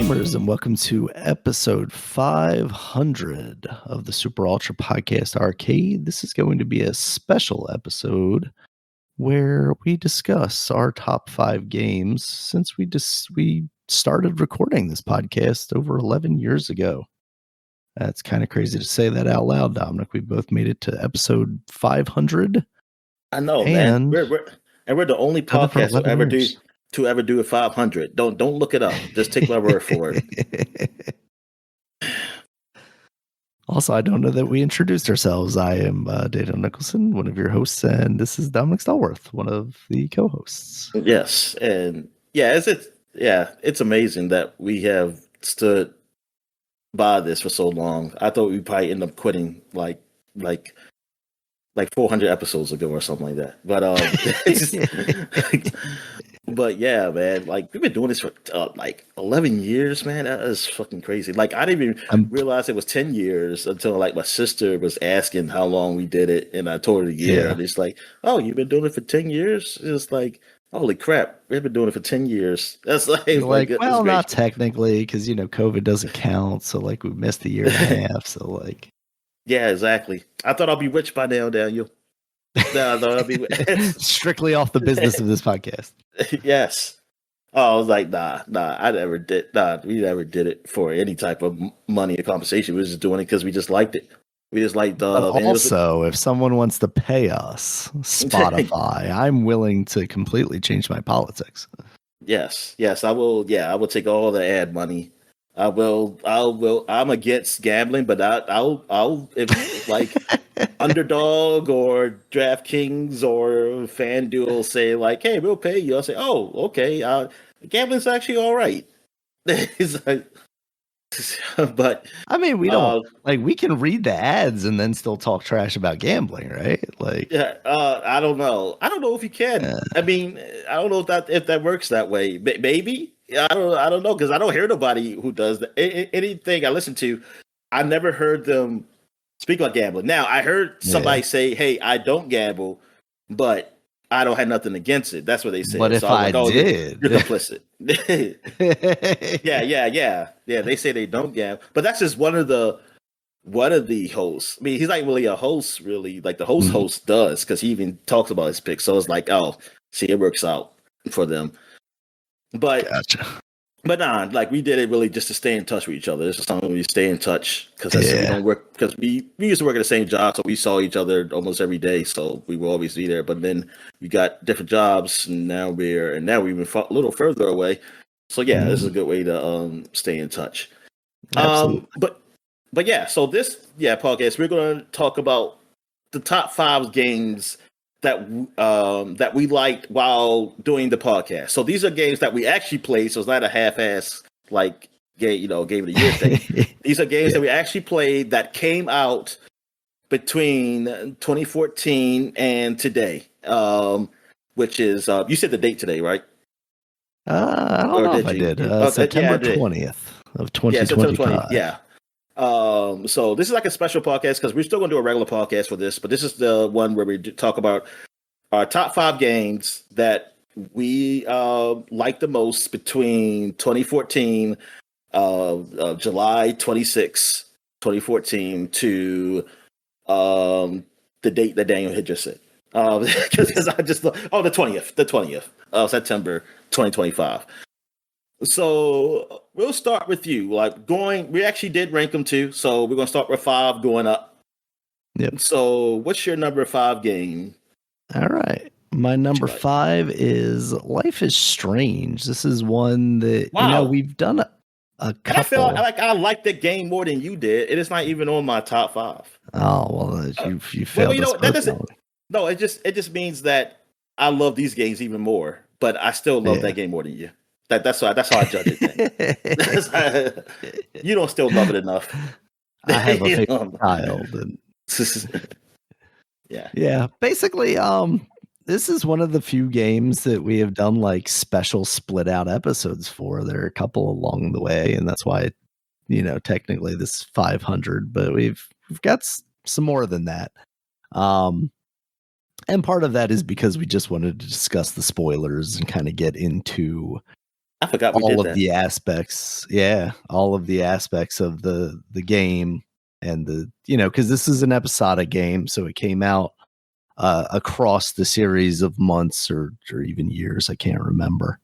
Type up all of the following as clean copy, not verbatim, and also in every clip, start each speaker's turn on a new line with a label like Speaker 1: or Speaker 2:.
Speaker 1: gamers, and welcome to episode 500 of the Super Ultra Podcast Arcade. This is going to be a special episode where we discuss our top 5 games since we started recording this podcast over 11 years ago. That's kind of crazy to say that out loud, Dominic. We both made it to episode 500.
Speaker 2: I know, man. We're the only podcast to ever do a 500. Don't look it up. Just take my word for it.
Speaker 1: Also, I don't know that we introduced ourselves. I am Daniel Nicholson, one of your hosts, and this is Dominic Stallworth, one of the co-hosts.
Speaker 2: Yes, and it's amazing that we have stood by this for so long. I thought we'd probably end up quitting like 400 episodes ago or something like that. But but yeah, man, like we've been doing this for like 11 years, man. That is fucking crazy. Like I didn't even realize it was 10 years until like my sister was asking how long we did it, and I told her the year. And it's like, oh, you've been doing it for 10 years? It's like, holy crap, we've been doing it for 10 years. That's like
Speaker 1: well, not technically, because COVID doesn't count. So like we missed a year and a half. So like,
Speaker 2: yeah, exactly. I thought I'd be rich by now, Daniel. No, I thought I'd be
Speaker 1: strictly off the business of this podcast.
Speaker 2: Yes. Oh, I was like, nah, I never did. Nah, we never did it for any type of money or compensation. We were just doing it because we just liked it. We just liked
Speaker 1: also, if someone wants to pay us, Spotify, I'm willing to completely change my politics.
Speaker 2: Yes, I will. Yeah, I will take all the ad money. I will. I'm against gambling, but I'll if like Underdog or DraftKings or FanDuel say like, hey, we'll pay you. I'll say, oh, okay. Gambling's actually all right. It's like, but
Speaker 1: I mean, we don't we can read the ads and then still talk trash about gambling, right? Like,
Speaker 2: yeah, I don't know. I don't know if you can. I mean, I don't know if that works that way. Maybe. I don't know, because I don't hear nobody who does that. Anything I listen to, I never heard them speak about gambling. Now, I heard somebody say, hey, I don't gamble, but I don't have nothing against it. That's what they say.
Speaker 1: But if I did,
Speaker 2: you're complicit. Yeah. They say they don't gamble, but that's just one of the hosts. I mean, he's not really a host, really. Like the host does, because he even talks about his picks. So it's like, oh, see, it works out for them. But
Speaker 1: gotcha.
Speaker 2: But nah, like we did it really just to stay in touch with each other. This is something we stay in touch because we don't work, because we used to work at the same job, so we saw each other almost every day. So we will always be there. But then we got different jobs, and now we're even a little further away. So yeah, this is a good way to stay in touch. But yeah, so this podcast, we're going to talk about the top 5 games that we liked while doing the podcast. So these are games that we actually played, so it's not a half-ass like game of the year thing. These are games that we actually played that came out between 2014 and today, which is you said the date today, right?
Speaker 1: I don't know if I did. September 20th of 2025.
Speaker 2: Yeah. So this is like a special podcast because we're still going to do a regular podcast for this, but this is the one where we talk about our top 5 games that we like the most between 2014, July 26, 2014 to the date that Daniel had just said. Because I just the 20th of September 2025. So we'll start with you. We actually did rank them too. So we're going to start with 5 going up.
Speaker 1: Yep.
Speaker 2: So what's your number 5 game?
Speaker 1: All right. My number 5 is Life is Strange. This is one that, we've done a couple. I
Speaker 2: feel like I like that game more than you did. It is not even on my top 5.
Speaker 1: Oh, well, you failed.
Speaker 2: No, it just means that I love these games even more, but I still love that game more than you. That's how I judge it. You don't still love it enough.
Speaker 1: I have a favorite child. And yeah. Basically, this is one of the few games that we have done like special split out episodes for. There are a couple along the way, and that's why, technically this is 500, but we've got some more than that. And part of that is because we just wanted to discuss the spoilers and kind of get into
Speaker 2: I forgot we
Speaker 1: all
Speaker 2: did
Speaker 1: of
Speaker 2: that.
Speaker 1: the aspects. Yeah, all of the aspects of the game and the because this is an episodic game, so it came out across the series of months or even years. I can't remember.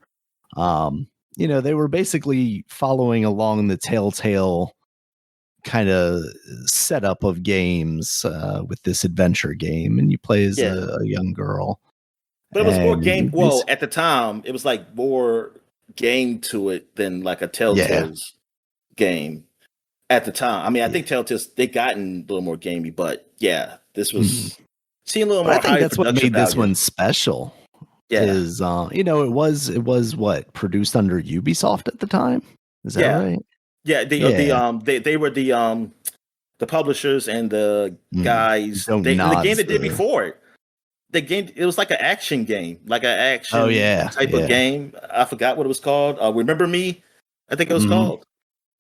Speaker 1: They were basically following along the Telltale kind of setup of games with this adventure game, and you play as a young girl.
Speaker 2: But it was more game. Well, at the time, it was like more game to it than like a Telltale's game. At the time, I mean, I think Telltale's they gotten a little more gamey, but yeah, this was seeing a little more.
Speaker 1: I think that's what made this
Speaker 2: value.
Speaker 1: one special.
Speaker 2: Yeah,
Speaker 1: is it was what produced under Ubisoft at the time. Is that right?
Speaker 2: Yeah, they were the publishers and the guys. And the game that did before it. The game, it was like an action game, like an action type of game. I forgot what it was called. Remember Me? I think it was called.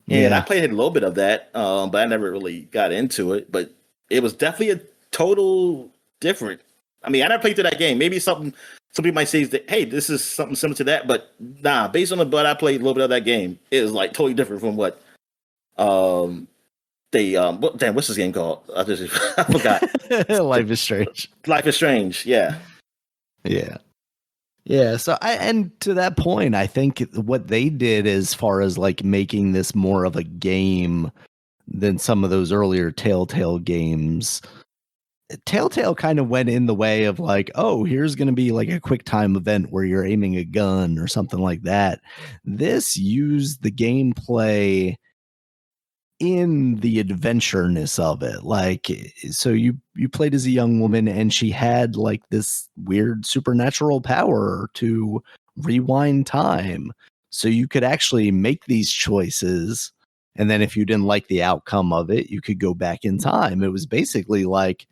Speaker 2: And I played a little bit of that, but I never really got into it. But it was definitely a total different. I mean, I never played through that game. Maybe some people might say that, hey, this is something similar to that. But nah, based on the but I played a little bit of that game, it was like totally different from what what's this game called? I forgot.
Speaker 1: Life is Strange.
Speaker 2: Life is Strange. Yeah.
Speaker 1: So and to that point, I think what they did as far as like making this more of a game than some of those earlier Telltale games. Telltale kind of went in the way of like, oh, here's going to be like a quick time event where you're aiming a gun or something like that. This used the gameplay in the adventureness of it. Like, so you played as a young woman and she had like this weird supernatural power to rewind time. So you could actually make these choices. And then if you didn't like the outcome of it, you could go back in time. It was basically like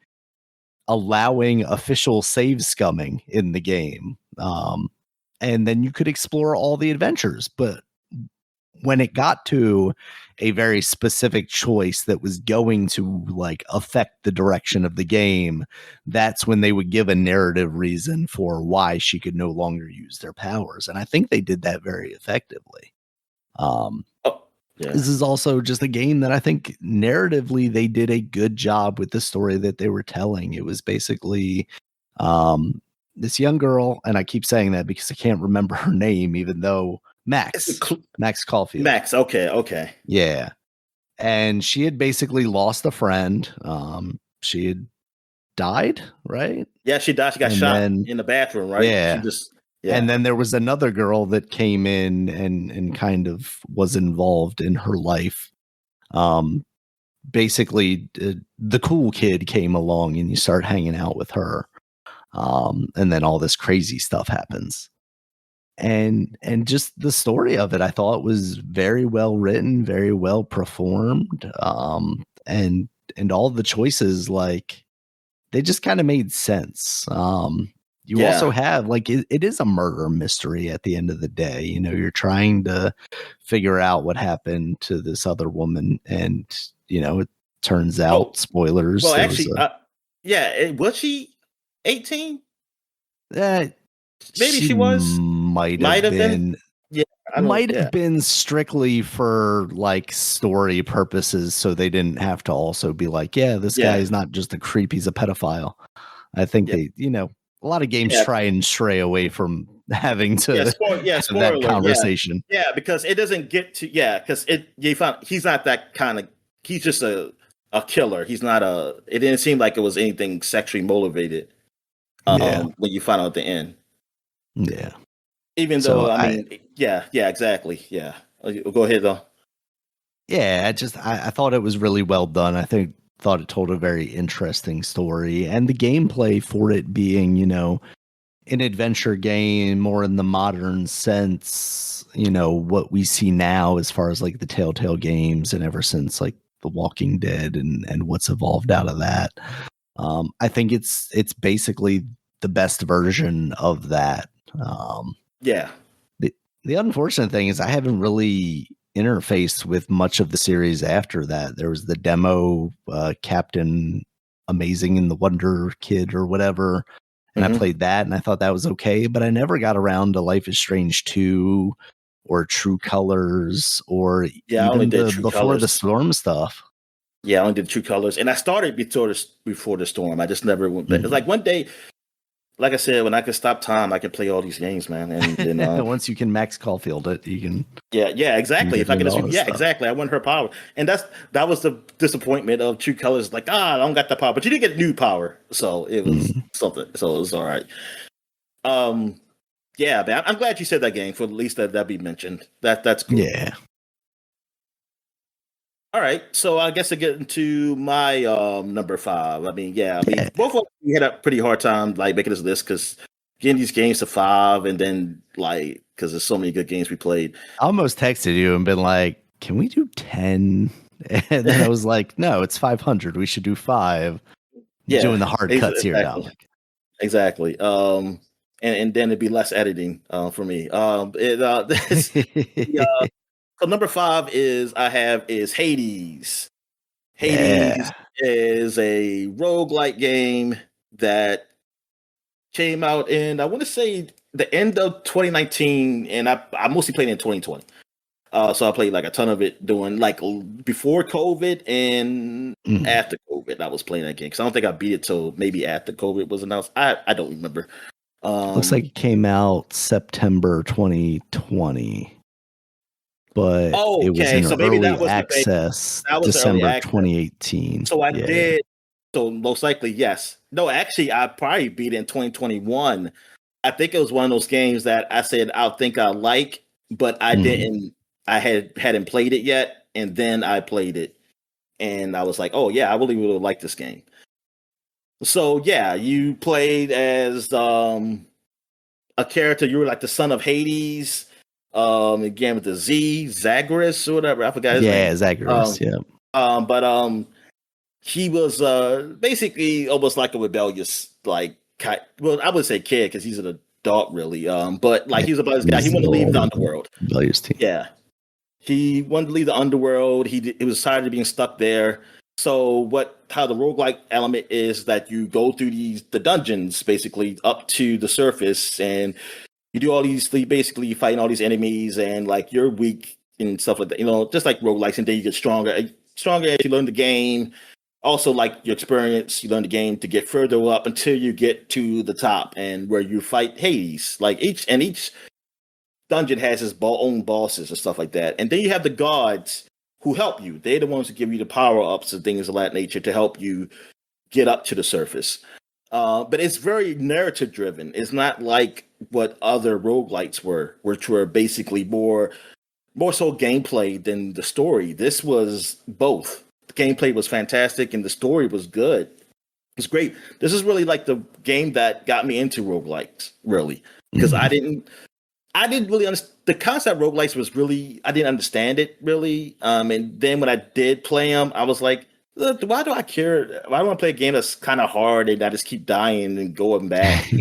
Speaker 1: allowing official save scumming in the game. And then you could explore all the adventures. But when it got to a very specific choice that was going to like affect the direction of the game, that's when they would give a narrative reason for why she could no longer use their powers. And I think they did that very effectively. This is also just a game that I think narratively they did a good job with the story that they were telling. It was basically this young girl, and I keep saying that because I can't remember her name, even though Max Caulfield.
Speaker 2: Max, okay.
Speaker 1: Yeah. And she had basically lost a friend. She had died, right?
Speaker 2: Yeah, she died. She got shot in the bathroom, right?
Speaker 1: Yeah. And then there was another girl that came in and kind of was involved in her life. Basically, the cool kid came along and you start hanging out with her. And then all this crazy stuff happens. And just the story of it, I thought was very well written, very well performed. And all the choices, like, they just kind of made sense. You also have like it is a murder mystery at the end of the day. You're trying to figure out what happened to this other woman, and it turns out spoilers.
Speaker 2: Well, actually, was she 18?
Speaker 1: Maybe
Speaker 2: she was.
Speaker 1: Might have been. Yeah, might have been strictly for like story purposes, so they didn't have to also be like, this guy is not just a creep; he's a pedophile. I think they, a lot of games try and stray away from having to have that conversation.
Speaker 2: Yeah, because it doesn't get to because you found he's not that kind of. He's just a killer. He's not a. It didn't seem like it was anything sexually motivated. When you find out at the end.
Speaker 1: Yeah.
Speaker 2: Even though exactly. Yeah. Go ahead though.
Speaker 1: Yeah, I thought it was really well done. I thought it told a very interesting story, and the gameplay for it being, an adventure game more in the modern sense, what we see now as far as like the Telltale games and ever since like The Walking Dead and what's evolved out of that. I think it's basically the best version of that. The unfortunate thing is I haven't really interfaced with much of the series after that. There was the demo, Captain Amazing and the Wonder Kid or whatever, and I played that and I thought that was okay, but I never got around to Life is Strange 2 or True Colors, or
Speaker 2: Yeah, I only
Speaker 1: even
Speaker 2: did
Speaker 1: the
Speaker 2: True
Speaker 1: Before the
Speaker 2: Colors.
Speaker 1: Storm stuff.
Speaker 2: Yeah, I only did True Colors, and I started before the storm. I just never went back. It's like one day, like I said, when I can stop time, I can play all these games, man. And then
Speaker 1: once you can Max Caulfield it, you can.
Speaker 2: yeah, exactly. If I can just, yeah,
Speaker 1: stuff.
Speaker 2: exactly. I want her power, and that was the disappointment of True Colors. Like, I don't got the power, but you did get new power, so it was something. So it was all right. Yeah, man. I'm glad you said that game for at least that be mentioned. That's cool.
Speaker 1: Yeah.
Speaker 2: All right, so I guess I get into my number 5. I mean, both of us we had a pretty hard time like making this list because getting these games to 5, and then like because there's so many good games we played.
Speaker 1: I almost texted you and been like, "Can we do 10?" And then I was like, "No, it's 500. We should do 5."
Speaker 2: Yeah,
Speaker 1: doing the hard cuts here,
Speaker 2: exactly.
Speaker 1: Dominic.
Speaker 2: Exactly. And then it'd be less editing for me. So number 5 is Hades. Hades is a roguelike game that came out in, I want to say, the end of 2019, and I mostly played in 2020. So I played like a ton of it doing like before COVID and after COVID. I was playing that game because I don't think I beat it till maybe after COVID was announced. I don't remember.
Speaker 1: Looks like it came out September 2020. But it was in
Speaker 2: so maybe
Speaker 1: early
Speaker 2: that was
Speaker 1: access
Speaker 2: that was
Speaker 1: December
Speaker 2: early access.
Speaker 1: 2018.
Speaker 2: So I did. So most likely, yes. No, actually, I probably beat it in 2021. I think it was one of those games that I said I think I like, but I didn't. I hadn't played it yet, and then I played it, and I was like, "Oh yeah, I really like this game." So yeah, you played as a character. You were like the son of Hades. Again with the Zagreus or whatever. I forgot his name.
Speaker 1: Yeah, Zagreus.
Speaker 2: But he was basically almost like a rebellious, like, well, I would say kid because he's an adult, really. But like he was about this guy. He wanted to leave the underworld.
Speaker 1: Rebellious team.
Speaker 2: Yeah, he wanted to leave the underworld. He was tired of being stuck there. So how the roguelike element is that you go through the dungeons basically up to the surface, and you do all these, basically fighting all these enemies, and like you're weak and stuff like that. Just like roguelikes, and then you get stronger as you learn the game. Also, like your experience, you learn the game to get further up until you get to the top, and where you fight Hades. Like each dungeon has its own bosses and stuff like that. And then you have the gods who help you. They're the ones who give you the power ups and things of that nature to help you get up to the surface. But it's very narrative driven. It's not like what other roguelites were, which were basically more so gameplay than the story. This was both. The gameplay was fantastic and the story was good. It's great. This is really like the game that got me into roguelikes, really, because I didn't really understand the concept of roguelikes. I didn't understand it really. And then when I did play them, I was like, why do I care? Why do I want to play a game that's kind of hard and I just keep dying and going back?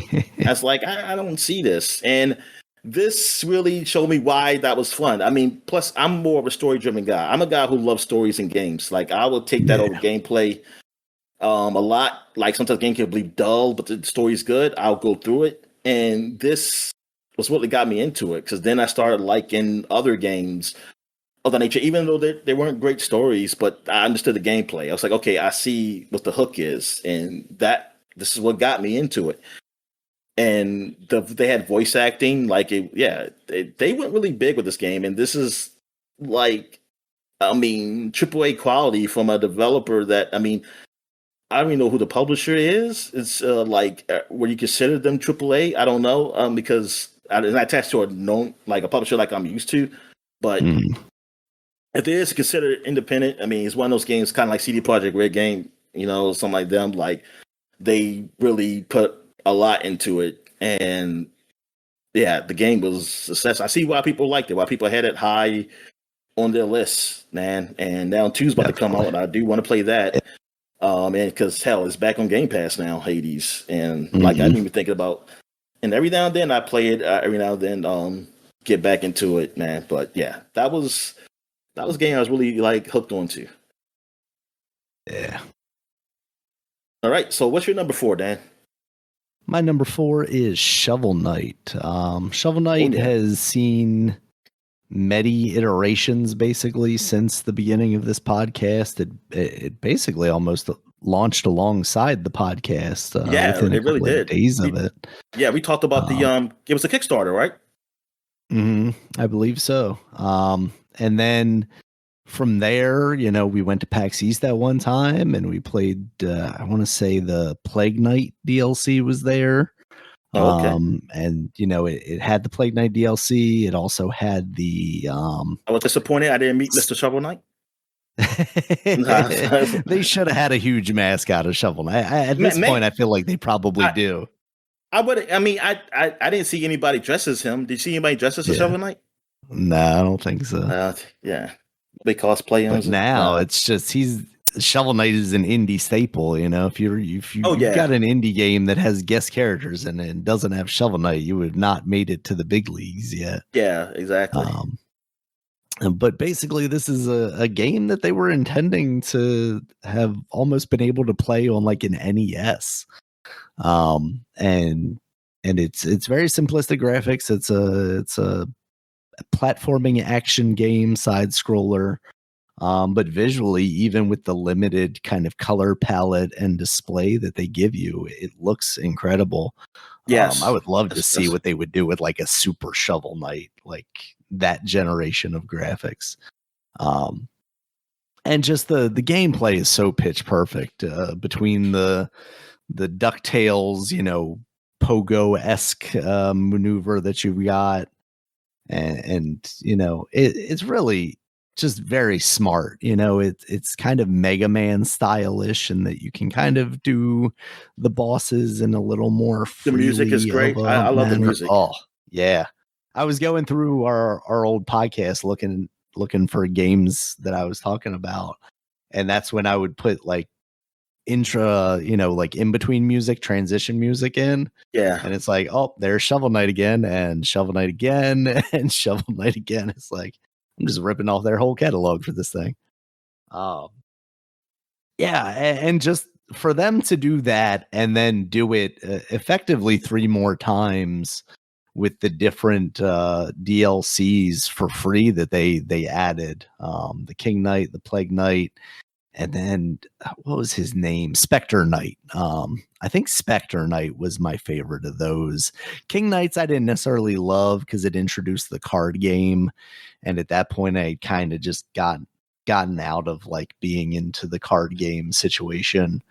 Speaker 2: I was like, I don't see this. And this really showed me why that was fun. I mean, plus I'm more of a story-driven guy. I'm a guy who loves stories in games. Like I will take that over gameplay a lot. Like sometimes game can be dull, but the story's good. I'll go through it. And this was what got me into it, because then I started liking other games of that nature, even though they weren't great stories, but I understood the gameplay. I was like, okay, I see what the hook is, and this is what got me into it. And they had voice acting, they went really big with this game, and this is like, I mean, AAA quality from a developer that, I mean, I don't even know who the publisher is. It's would you consider them AAA? I don't know, because it's not attached to a publisher like I'm used to, but. If it is considered independent, I mean, it's one of those games, kind of like CD Projekt Red game, something like them. Like they really put a lot into it, and yeah, the game was a success. I see why people liked it, why people had it high on their lists, man. And now 2's about to come out, and I do want to play that. And because hell, it's back on Game Pass now, Hades, and like I didn't even think about. And every now and then I play it. Every now and then, get back into it, man. But yeah, that was a game I was really hooked onto.
Speaker 1: Yeah.
Speaker 2: All right. So what's your number 4, Dan?
Speaker 1: My number 4 is Shovel Knight. Shovel Knight has seen many iterations basically since the beginning of this podcast. It basically almost launched alongside the podcast
Speaker 2: Yeah,
Speaker 1: within a
Speaker 2: it really
Speaker 1: couple of
Speaker 2: did.
Speaker 1: days of it.
Speaker 2: Yeah, we talked about the it was a Kickstarter, right?
Speaker 1: I believe so. And then from there, we went to PAX East at one time and we played, I want to say the Plague Knight DLC was there.
Speaker 2: Oh, okay.
Speaker 1: And it had the Plague Knight DLC. It also had the
Speaker 2: I was disappointed I didn't meet Mr. Shovel Knight.
Speaker 1: They should have had a huge mascot of Shovel Knight. At this point, I feel like they probably do.
Speaker 2: I didn't see anybody dressed as him. Did you see anybody dressed as a Shovel Knight?
Speaker 1: No, I don't think so.
Speaker 2: Yeah. They cosplay him.
Speaker 1: But now it's just Shovel Knight is an indie staple. If you've got an indie game that has guest characters in it and doesn't have Shovel Knight, you would have not made it to the big leagues yet.
Speaker 2: Yeah, exactly.
Speaker 1: But basically, this is a game that they were intending to have almost been able to play on like an NES. And it's very simplistic graphics. It's a platforming action game, side scroller. But visually, even with the limited kind of color palette and display that they give you, it looks incredible.
Speaker 2: Yes.
Speaker 1: I would love to see what they would do with like a Super Shovel Knight, like that generation of graphics. And just the gameplay is so pitch perfect between the DuckTales, Pogo-esque maneuver that you've got. And it's really just very smart. It's kind of Mega Man stylish in that you can kind of do the bosses in a little more freely.
Speaker 2: The music is great. I love the music.
Speaker 1: Oh, yeah. I was going through our old podcast looking for games that I was talking about. And that's when I would put like like in between music, transition music in.
Speaker 2: Yeah.
Speaker 1: And it's like, oh, there's Shovel Knight again and Shovel Knight again and Shovel Knight again. It's like, I'm just ripping off their whole catalog for this thing. Yeah. And just for them to do that and then do it effectively 3 more times with the different DLCs for free that they added, the King Knight, the Plague Knight, and then what was his name? Spectre Knight. I think Spectre Knight was my favorite of those. King Knights I didn't necessarily love because it introduced the card game, and at that point I kind of just gotten out of like being into the card game situation.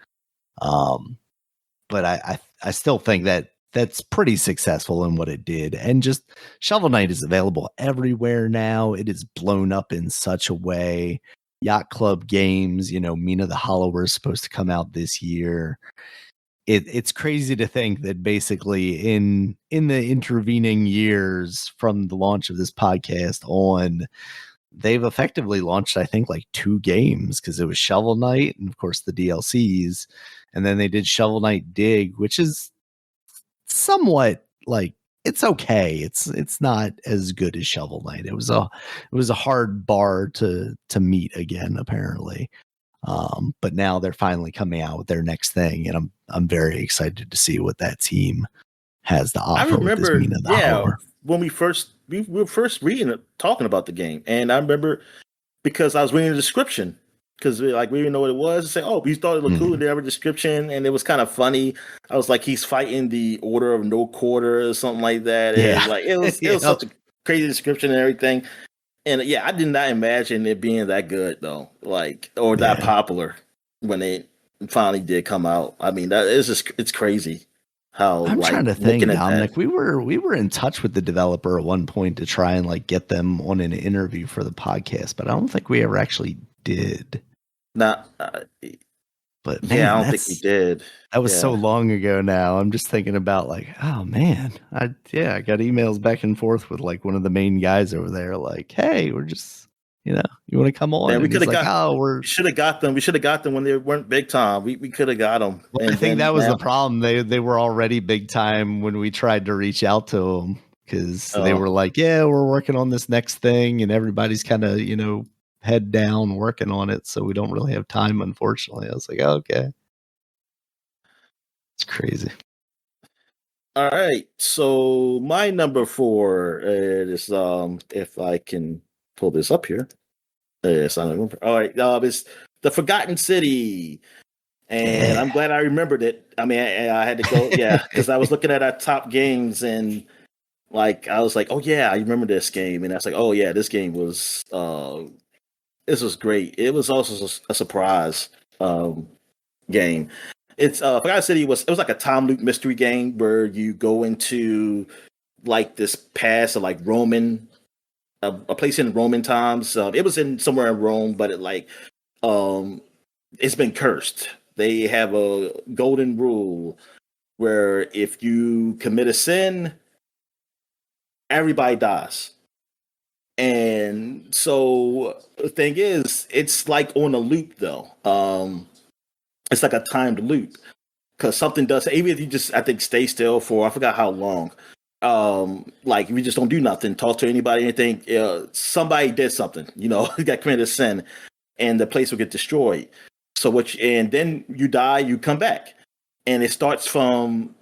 Speaker 1: But I still think that's pretty successful in what it did. And just Shovel Knight is available everywhere now. It is blown up in such a way. Yacht Club games, Mina the Hollower is supposed to come out this year. It's crazy to think that basically in the intervening years from the launch of this podcast on, they've effectively launched, I think, like 2 games because it was Shovel Knight and of course the DLCs. And then they did Shovel Knight Dig, which is somewhat like, it's okay. It's not as good as Shovel Knight. It was a hard bar to meet again, apparently. But now they're finally coming out with their next thing, and I'm very excited to see what that team has to offer.
Speaker 2: I remember,
Speaker 1: with this Mina the Hollower.
Speaker 2: When we were first reading it, talking about the game, and I remember because I was reading the description. Because we didn't know what it was. Say, oh, we thought it looked cool. They have a description, and it was kind of funny. I was like, he's fighting the Order of No Quarter or something like that.
Speaker 1: Yeah,
Speaker 2: it was such a crazy description and everything. And yeah, I did not imagine it being that good though, or that popular when it finally did come out. I mean, it's crazy how.
Speaker 1: I'm trying to think, Dominic. We were in touch with the developer at one point to try and get them on an interview for the podcast, but I don't think we ever actually did.
Speaker 2: But man, I don't think we did.
Speaker 1: That was so long ago now. I'm just thinking about oh man, I got emails back and forth with one of the main guys over there. Hey, we're just you want to come on?
Speaker 2: Yeah, we could have we should have got them. We should have got them when they weren't big time. We could have got them.
Speaker 1: Well, I think that was the problem. They were already big time when we tried to reach out to them because they were like, yeah, we're working on this next thing, and everybody's kind of head down working on it, so we don't really have time, unfortunately. I was like, okay. It's crazy.
Speaker 2: All right. So my number 4 is if I can pull this up here. Yes, I remember. All right. It's The Forgotten City. And I'm glad I remembered it. I mean, I had to go, yeah, because I was looking at our top games and like I was like, oh yeah, I remember this game, and I was like, oh yeah, this was great. It was also a surprise game. It's Forgotten City was like a time loop mystery game where you go into like this past of like Roman a place in Roman times. It was in somewhere in Rome, but um it's been cursed. They have a golden rule where if you commit a sin, everybody dies. And so the thing is, it's like on a loop though. It's like a timed loop because something does. Even if you just, I think, stay still for I forgot how long. Like if you just don't do nothing, talk to anybody, anything. Somebody did something. You know, got committed a sin, and the place will get destroyed. And then you die, you come back, and it starts from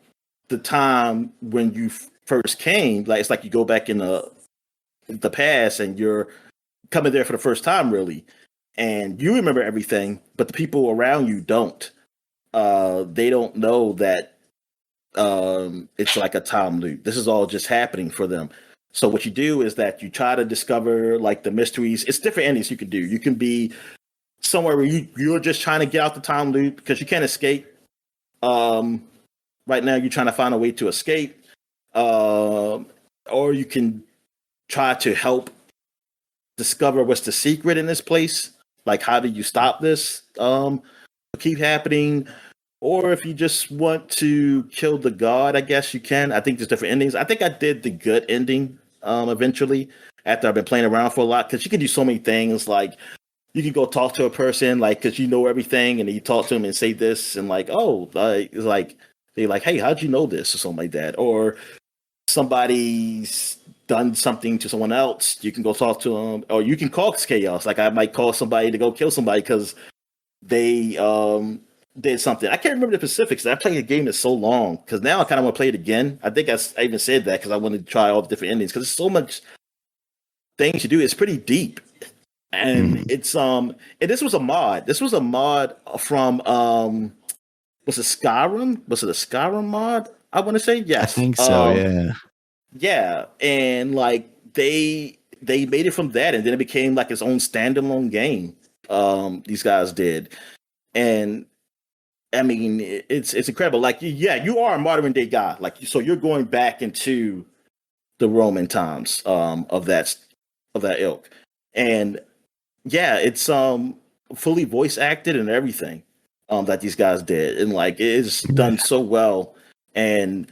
Speaker 2: the time when you first came. Like it's like you go back in the past, and you're coming there for the first time, really, and you remember everything, but the people around you don't. They don't know that it's like a time loop. This is all just happening for them. So what you do is that you try to discover like the mysteries. It's different endings you can do. You can be somewhere where you're just trying to get out the time loop because you can't escape. Right now, you're trying to find a way to escape, or you can try to help discover what's the secret in this place. Like, how do you stop this? Keep happening. Or if you just want to kill the god, I guess you can. I think there's different endings. I think I did the good ending eventually after I've been playing around for a lot because you can do so many things. Like you can go talk to a person, like because you know everything, and then you talk to them and say this, and like, oh, it's like they're like, hey, how'd you know this or something like that, or somebody's done something to someone else. You can go talk to them, or you can call chaos. Like I might call somebody to go kill somebody because they did something. I can't remember the specifics. I played a game that's so long because now I kind of want to play it again. I think I even said that because I wanted to try all the different endings because there's so much things to do. It's pretty deep, and it's and this was a mod. This was a mod from was it Skyrim? Was it a Skyrim mod? I want to say yes.
Speaker 1: I think so. Yeah.
Speaker 2: Yeah, and like they made it from that, and then it became like its own standalone game. These guys did, and I mean, it's incredible. Like, yeah, you are a modern day guy. Like, so you're going back into the Roman times of that ilk, and yeah, it's fully voice acted and everything that these guys did, and like it's done so well. And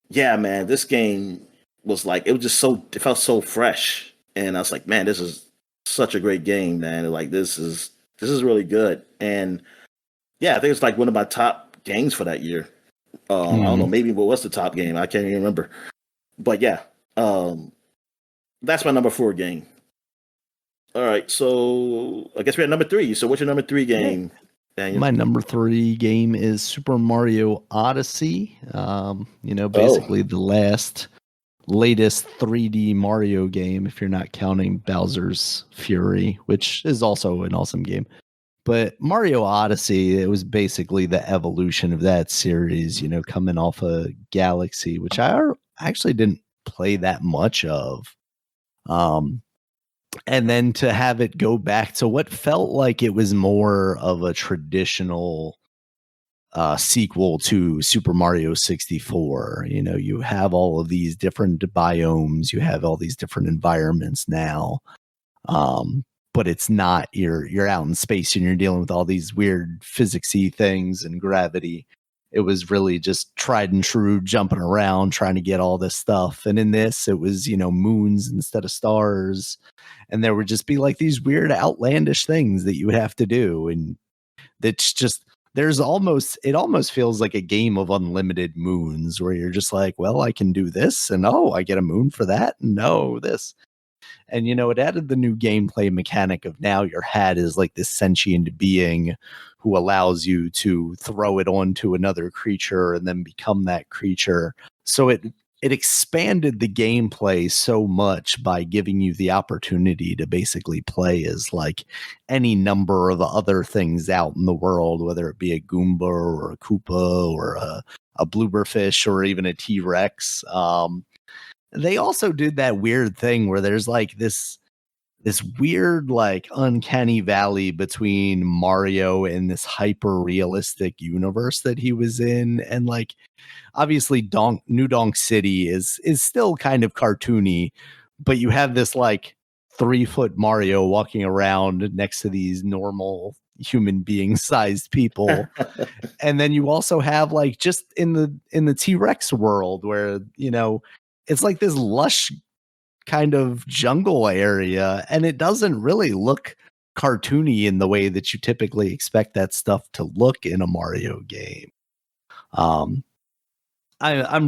Speaker 2: yeah, man, this game was like it felt so fresh, and I was like, man, this is such a great game, man. Like this is really good, and yeah, I think it's like one of my top games for that year. I don't know, maybe what was the top game? I can't even remember. But yeah, that's my number 4 game. All right, so I guess we're at number 3. So what's your number 3 game, Daniel?
Speaker 1: My number 3 game is Super Mario Odyssey. Basically the latest 3D Mario game, if you're not counting Bowser's Fury, which is also an awesome game. But Mario Odyssey, it was basically the evolution of that series, coming off of Galaxy, which I actually didn't play that much of. And then to have it go back to what felt like it was more of a traditional sequel to Super Mario 64. You have all of these different biomes, you have all these different environments now. But it's not you're out in space and you're dealing with all these weird physicsy things and gravity. It was really just tried and true jumping around trying to get all this stuff. And in this, it was moons instead of stars, and there would just be like these weird outlandish things that you would have to do. And it's just it almost feels like a game of unlimited moons where you're just like, well, I can do this, and I get a moon for that, and this. And, it added the new gameplay mechanic of now your hat is like this sentient being who allows you to throw it onto another creature and then become that creature. So it expanded the gameplay so much by giving you the opportunity to basically play as like any number of other things out in the world, whether it be a Goomba or a Koopa or a blooberfish or even a T-Rex. They also did that weird thing where there's like this weird, like, uncanny valley between Mario and this hyper realistic universe that he was in. And like, obviously New Donk City is still kind of cartoony, but you have this like 3-foot Mario walking around next to these normal human being sized people. And then you also have like just in the T-Rex world where, it's like this lush kind of jungle area, and it doesn't really look cartoony in the way that you typically expect that stuff to look in a Mario game. I'm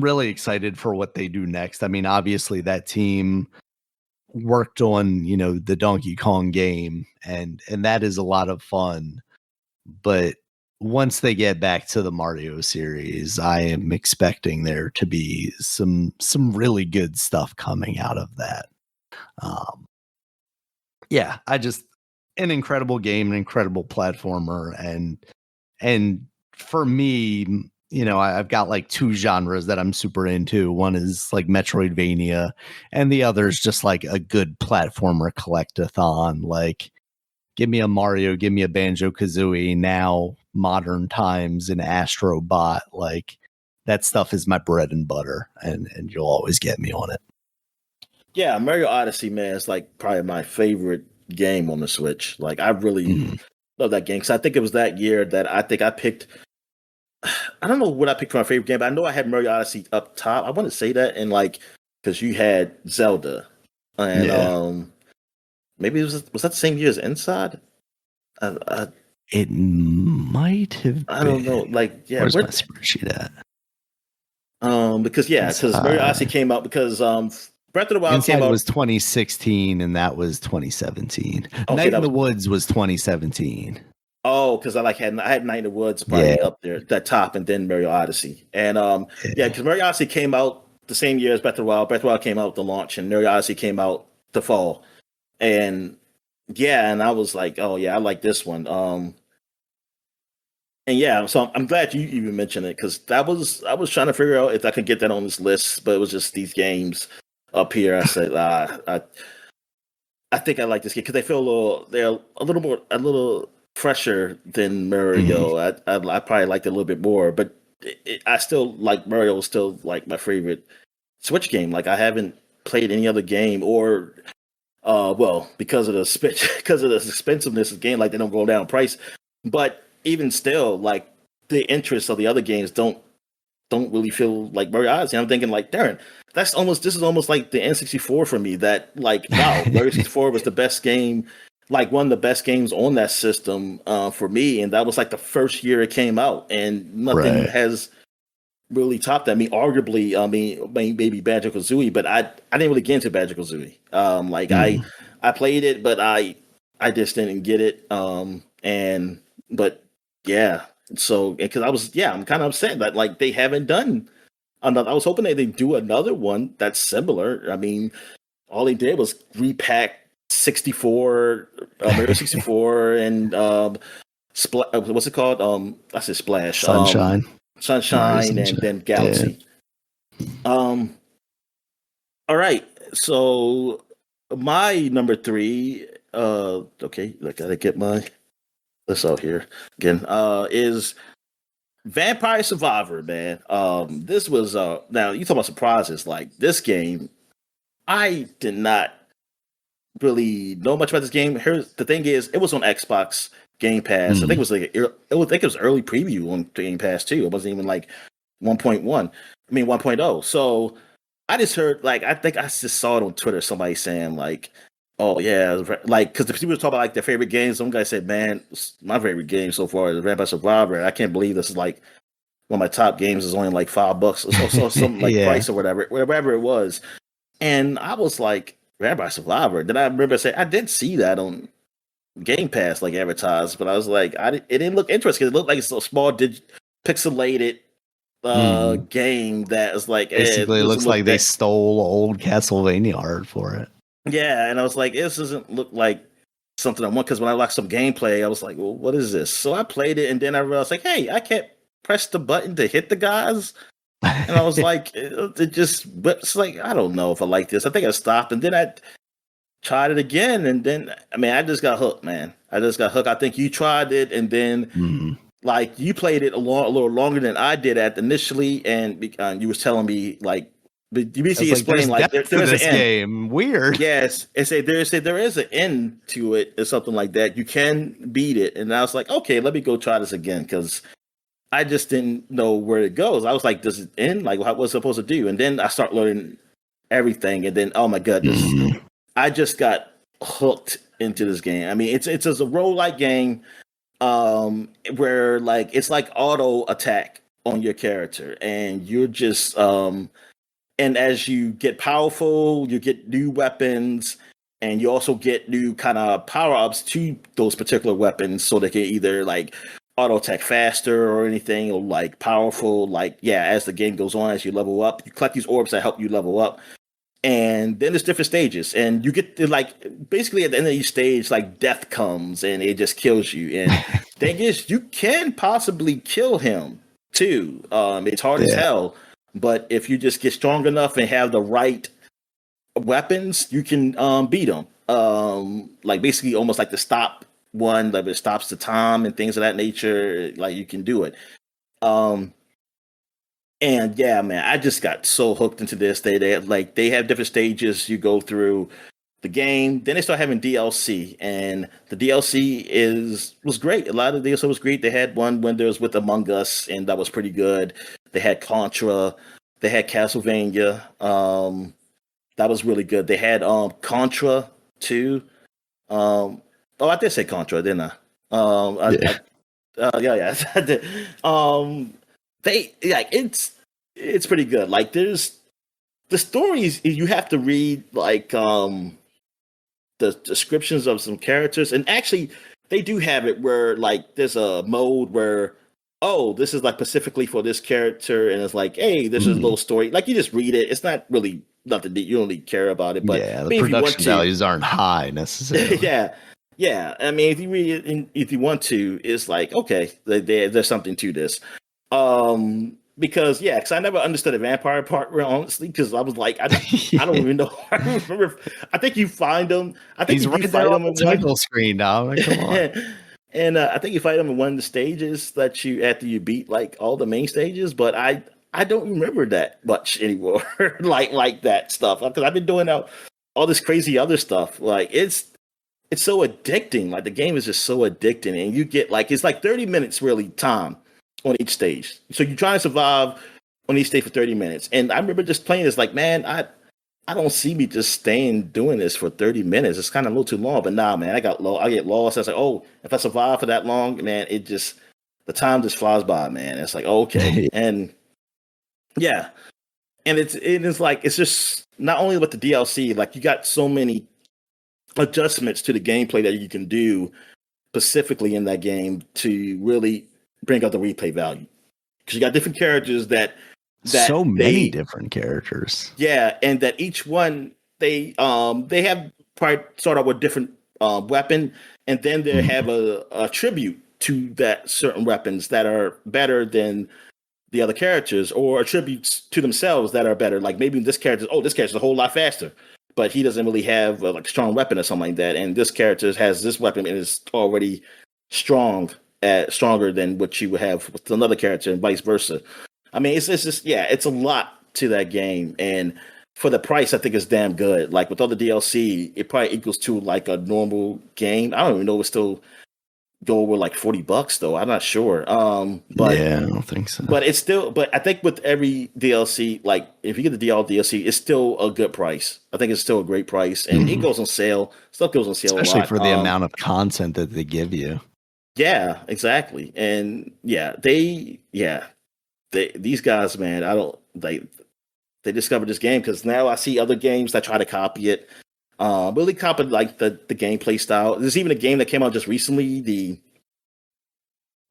Speaker 1: really excited for what they do next. I mean, obviously that team worked on, the Donkey Kong game, and that is a lot of fun. But once they get back to the Mario series, I am expecting there to be some really good stuff coming out of that. Yeah, an incredible game, an incredible platformer, and for me, I've got like two genres that I'm super into. One is like Metroidvania, and the other is just like a good platformer collectathon. Like, give me a Mario, give me a Banjo-Kazooie, now modern times in Astro Bot. Like, that stuff is my bread and butter, and you'll always get me on it.
Speaker 2: Yeah, Mario Odyssey, man, is like probably my favorite game on the Switch. Like, I really love that game because I think it was that year that I think I picked. I don't know what I picked for my favorite game, but I know I had Mario Odyssey up top. I want to say that, and like, because you had Zelda, and maybe was that the same year as Inside?
Speaker 1: It might have.
Speaker 2: I don't know. Like, yeah,
Speaker 1: where's my spreadsheet at?
Speaker 2: Because Mario Odyssey came out because Breath of the Wild
Speaker 1: Inside
Speaker 2: came out
Speaker 1: was 2016, and that was 2017.
Speaker 2: Okay,
Speaker 1: Night in the Woods was 2017.
Speaker 2: Oh, because I had Night in the Woods probably up there, that top, and then Mario Odyssey. And because Mario Odyssey came out the same year as Breath of the Wild. Breath of the Wild came out the launch, and Mario Odyssey came out the fall. And and I was like, oh yeah, I like this one. And yeah, so I'm glad you even mentioned it because I was trying to figure out if I could get that on this list, but it was just these games up here. I said, I think I like this game because they're a little fresher than Mario. Mm-hmm. I probably liked it a little bit more, but I still like Mario. Still like my favorite Switch game. Like, I haven't played any other game or because of the expensiveness of the game, like they don't go down in price. But even still, like, the interest of the other games don't really feel like Mario Odyssey. I'm thinking like, Darren, this is almost like the N64 for me. That like, wow, Mario 64 was the best game, like one of the best games on that system for me, and that was like the first year it came out, and nothing has really topped that. I mean, arguably, maybe Banjo-Kazooie, but I didn't really get into Banjo-Kazooie. I played it, but I just didn't get it. So because I'm kind of upset that like they haven't done another. I was hoping that they'd do another one that's similar. I mean, all they did was repack 64, Mario 64, and what's it called? I said Splash, Sunshine, and then Galaxy. All right, so my number 3. Okay, I gotta get my this out here again. Is Vampire Survivor, man. This was now you talk about surprises. Like, this game, I did not really know much about this game. Here's the thing: is it was on Xbox Game Pass. I think it was early preview on Game Pass too. It wasn't even like 1.0. So I just heard, like, I think I just saw it on Twitter. Somebody saying like, oh yeah, like, because the people talk about like their favorite games. Some guy said, man, my favorite game so far is Vampire Survivor. I can't believe this is like one of my top games is only like $5 or so something like price or whatever it was. And I was like, Rabbi Survivor. Then I remember saying I did see that on Game Pass like advertised, but I was like, it didn't look interesting. It looked like it's a small, pixelated game that is like, it
Speaker 1: Basically, it
Speaker 2: doesn't
Speaker 1: looks
Speaker 2: look
Speaker 1: like they
Speaker 2: that.
Speaker 1: stole old Castlevania art for it.
Speaker 2: Yeah, and I was like, this doesn't look like something I want, because when I watched some gameplay, I was like, well, what is this? So I played it, and then I realized, like, hey, I can't press the button to hit the guys. And I was like, it just, but it's like, I don't know if I like this. I think I stopped, and then I tried it again, and then, I mean, I just got hooked, man. I just got hooked. I think you tried it, and then, like, you played it a little longer than I did at initially, and you was telling me, like, but you basically explained, like, there is an end.
Speaker 1: Game. Weird.
Speaker 2: Yes, and there is an end to it, or something like that. You can beat it, and I was like, okay, let me go try this again, because I just didn't know where it goes. I was like, does it end? Like, what's it supposed to do? And then I start learning everything, and then, oh my goodness, I just got hooked into this game. I mean, it's a roguelike game, where, like, it's like auto attack on your character, and you're just and as you get powerful, you get new weapons, and you also get new kind of power ups to those particular weapons, so they can either, like, auto attack faster or anything, or, like, powerful. Like, yeah, as the game goes on, as you level up, you collect these orbs that help you level up. And then there's different stages, and you get to, like, basically at the end of each stage, like, death comes and it just kills you. And thing is, you can possibly kill him too. It's hard as hell, but if you just get strong enough and have the right weapons, you can beat him. Like, basically almost like the stop one, like, it stops the time and things of that nature. Like, you can do it. And yeah, man, I just got so hooked into this. They have different stages you go through the game. Then they start having DLC, and the DLC was great. A lot of the DLC was great. They had one when there was with Among Us, and that was pretty good. They had Contra, they had Castlevania. That was really good. They had Contra too. Oh, I did say Contra, didn't I? Yeah, I did. They, like, it's pretty good. Like, there's the stories, you have to read, like, the descriptions of some characters, and actually they do have it where, like, there's a mode where, oh, this is, like, specifically for this character, and it's like, hey, this is a little story. Like, you just read it. It's not really nothing that you don't really care about it. But
Speaker 1: yeah,
Speaker 2: I
Speaker 1: the
Speaker 2: mean,
Speaker 1: production values aren't high necessarily.
Speaker 2: Yeah. I mean, if you read it, and if you want to, it's like, okay, there's something to this. Because I never understood the vampire part, honestly, because I was like, I don't even know. I remember, I think you find them. I think
Speaker 1: He's
Speaker 2: you
Speaker 1: right
Speaker 2: fight
Speaker 1: there on
Speaker 2: them
Speaker 1: the title screen now. Like, come on.
Speaker 2: And I think you fight them in one of the stages that after you beat, like, all the main stages. But I don't remember that much anymore, like that stuff, because I've been doing all this crazy other stuff. Like, it's so addicting. Like, the game is just so addicting, and you get, like, it's like 30 minutes really time on each stage. So you try to survive on each stage for 30 minutes. And I remember just playing this, like, man, I don't see me just staying doing this for 30 minutes. It's kind of a little too long. But nah, man, I get lost. I was like, oh, if I survive for that long, man, the time just flies by, man. It's like, okay. And yeah. And it's like, it's just not only with the DLC, like, you got so many adjustments to the gameplay that you can do specifically in that game to really bring out the replay value, because you got different characters that
Speaker 1: so many different characters.
Speaker 2: Yeah, and that each one they have probably start out with different weapon, and then they have a tribute to that certain weapons that are better than the other characters, or attributes to themselves that are better. Like, maybe this character's a whole lot faster, but he doesn't really have like a strong weapon or something like that. And this character has this weapon and is already stronger than what you would have with another character, and vice versa. I mean, it's just, it's a lot to that game, and for the price, I think it's damn good. Like, with all the DLC, it probably equals to, like, a normal game. I don't even know if it's still go over like $40 though. I'm not sure. But
Speaker 1: yeah, I don't think so.
Speaker 2: But it's still, but I think with every DLC, like, if you get the DLC, it's still a good price. I think it's still a great price, and it goes on sale. Stuff goes on sale,
Speaker 1: especially
Speaker 2: a lot.
Speaker 1: For the amount of content that they give you.
Speaker 2: Yeah, exactly. And these guys, man, they discovered this game, because now I see other games that try to copy it. Really copied like the gameplay style. There's even a game that came out just recently, the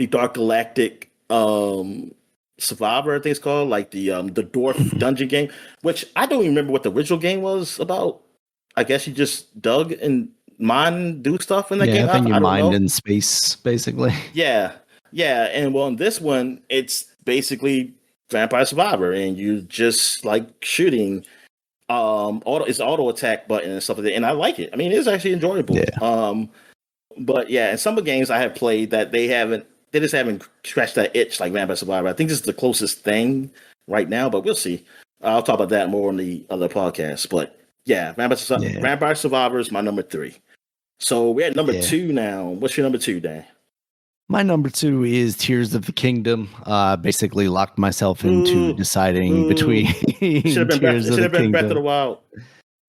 Speaker 2: Dark Galactic Survivor, I think it's called, like the dwarf dungeon game, which I don't even remember what the original game was about. I guess you just dug and mine do stuff in that game.
Speaker 1: I think you
Speaker 2: I don't
Speaker 1: mined
Speaker 2: know.
Speaker 1: in space, basically.
Speaker 2: Yeah, yeah, and well, in this one, it's basically Vampire Survivor, and you're just like shooting. It's auto attack button and stuff like that, and I like it. I mean, it's actually enjoyable.
Speaker 1: Yeah.
Speaker 2: But yeah, in some of the games I have played that they just haven't scratched that itch like Vampire Survivor. I think this is the closest thing right now, but we'll see. I'll talk about that more on the other podcast. But yeah, Vampire Survivor is my number 3. So we're at number 2 now. What's your number 2, Dan?
Speaker 1: My number 2 is Tears of the Kingdom. Basically locked myself into deciding between
Speaker 2: Should have been Breath of the Wild.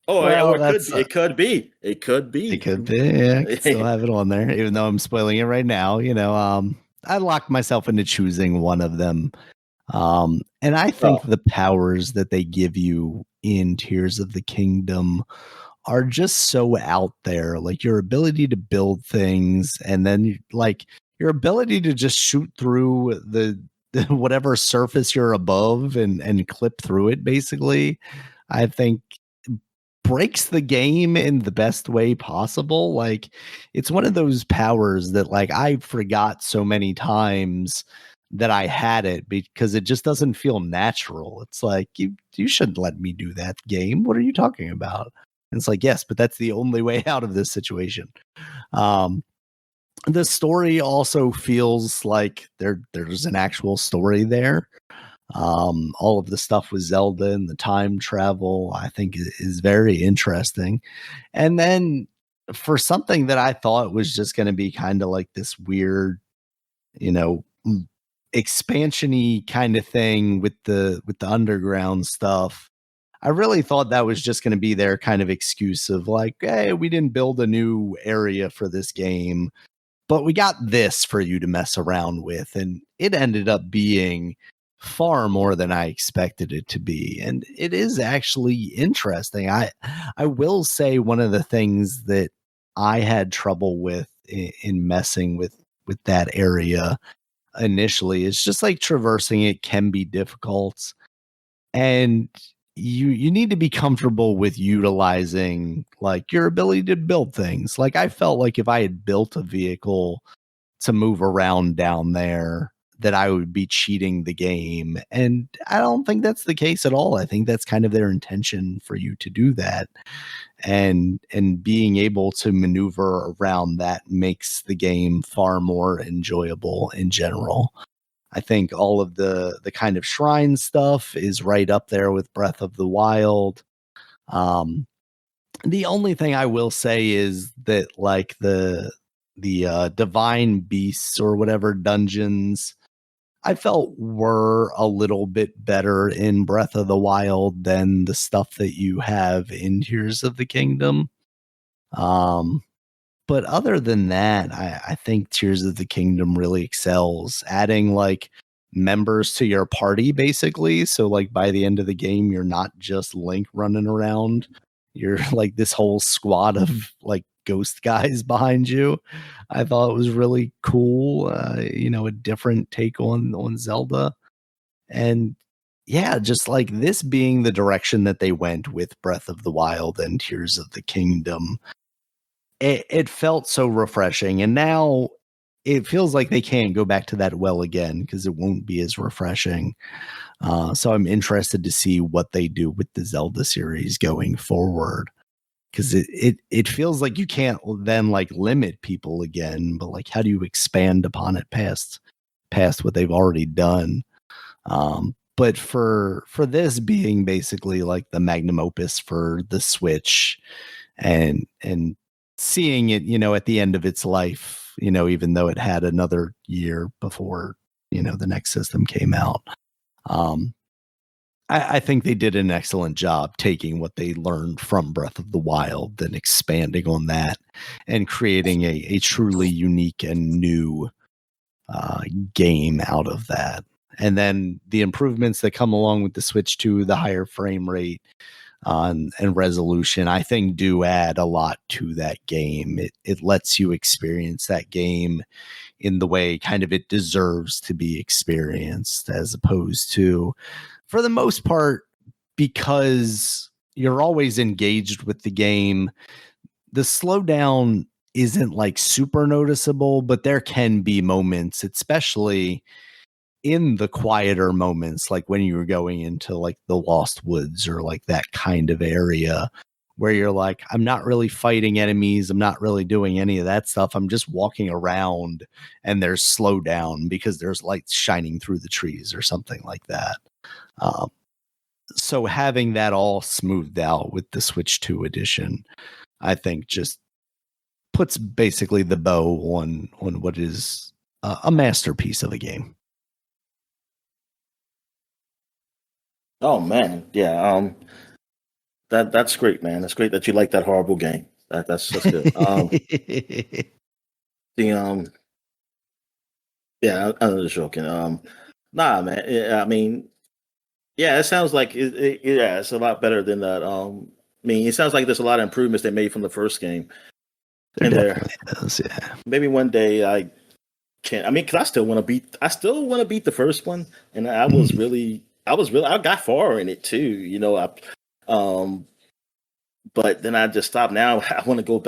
Speaker 2: Oh, well, it could be. It could be.
Speaker 1: Yeah, I could still have it on there, even though I'm spoiling it right now. I locked myself into choosing one of them. And I think the powers that they give you in Tears of the Kingdom are just so out there. Like your ability to build things, and then like your ability to just shoot through the whatever surface you're above and clip through it, basically, I think breaks the game in the best way possible. Like it's one of those powers that like I forgot so many times that I had it because it just doesn't feel natural. It's like you shouldn't let me do that, game. What are you talking about? And it's like, yes, but that's the only way out of this situation. The story also feels like there's an actual story there. All of the stuff with Zelda and the time travel, I think is very interesting. And then for something that I thought was just going to be kind of like this weird, expansion-y kind of thing with the underground stuff, I really thought that was just going to be their kind of excuse of like, hey, we didn't build a new area for this game, but we got this for you to mess around with. And it ended up being far more than I expected it to be. And it is actually interesting. I will say one of the things that I had trouble with in messing with that area initially is just like traversing it can be difficult. And you need to be comfortable with utilizing like your ability to build things. Like I felt like if I had built a vehicle to move around down there, that I would be cheating the game. And I don't think that's the case at all. I think that's kind of their intention for you to do that. And being able to maneuver around that makes the game far more enjoyable in general. I think all of the kind of shrine stuff is right up there with Breath of the Wild. The only thing I will say is that like the divine beasts or whatever dungeons I felt were a little bit better in Breath of the Wild than the stuff that you have in Tears of the Kingdom. But other than that, I think Tears of the Kingdom really excels, adding like members to your party, basically. So like by the end of the game, you're not just Link running around. You're like this whole squad of like ghost guys behind you. I thought it was really cool. A different take on Zelda. And yeah, just like this being the direction that they went with Breath of the Wild and Tears of the Kingdom, it felt so refreshing. And now it feels like they can't go back to that well again because it won't be as refreshing. So I'm interested to see what they do with the Zelda series going forward. Because it feels like you can't then like limit people again, but like how do you expand upon it past what they've already done? But for this being basically like the magnum opus for the Switch, and seeing it, at the end of its life, even though it had another year before, the next system came out. I think they did an excellent job taking what they learned from Breath of the Wild and expanding on that and creating a truly unique and new game out of that. And then the improvements that come along with the Switch 2, the higher frame rate, and resolution, I think do add a lot to that game. It lets you experience that game in the way kind of it deserves to be experienced, as opposed to, for the most part, because you're always engaged with the game, the slowdown isn't like super noticeable, but there can be moments, especially in the quieter moments, like when you were going into like the Lost Woods or like that kind of area where you're like, I'm not really fighting enemies. I'm not really doing any of that stuff. I'm just walking around and there's slow down because there's lights shining through the trees or something like that. So having that all smoothed out with the Switch 2 edition, I think just puts basically the bow on what is a masterpiece of a game.
Speaker 2: Oh man, yeah. That's great, man. That's great that you like that horrible game. That's good. The yeah, I'm just joking. Nah, man. I mean, yeah, it sounds like yeah, it's a lot better than that. I mean, it sounds like there's a lot of improvements they made from the first game.
Speaker 1: There definitely is, yeah.
Speaker 2: Maybe one day I can. I mean, because I still want to beat the first one, and I got far in it too. You know, but then I just stopped. Now I want to go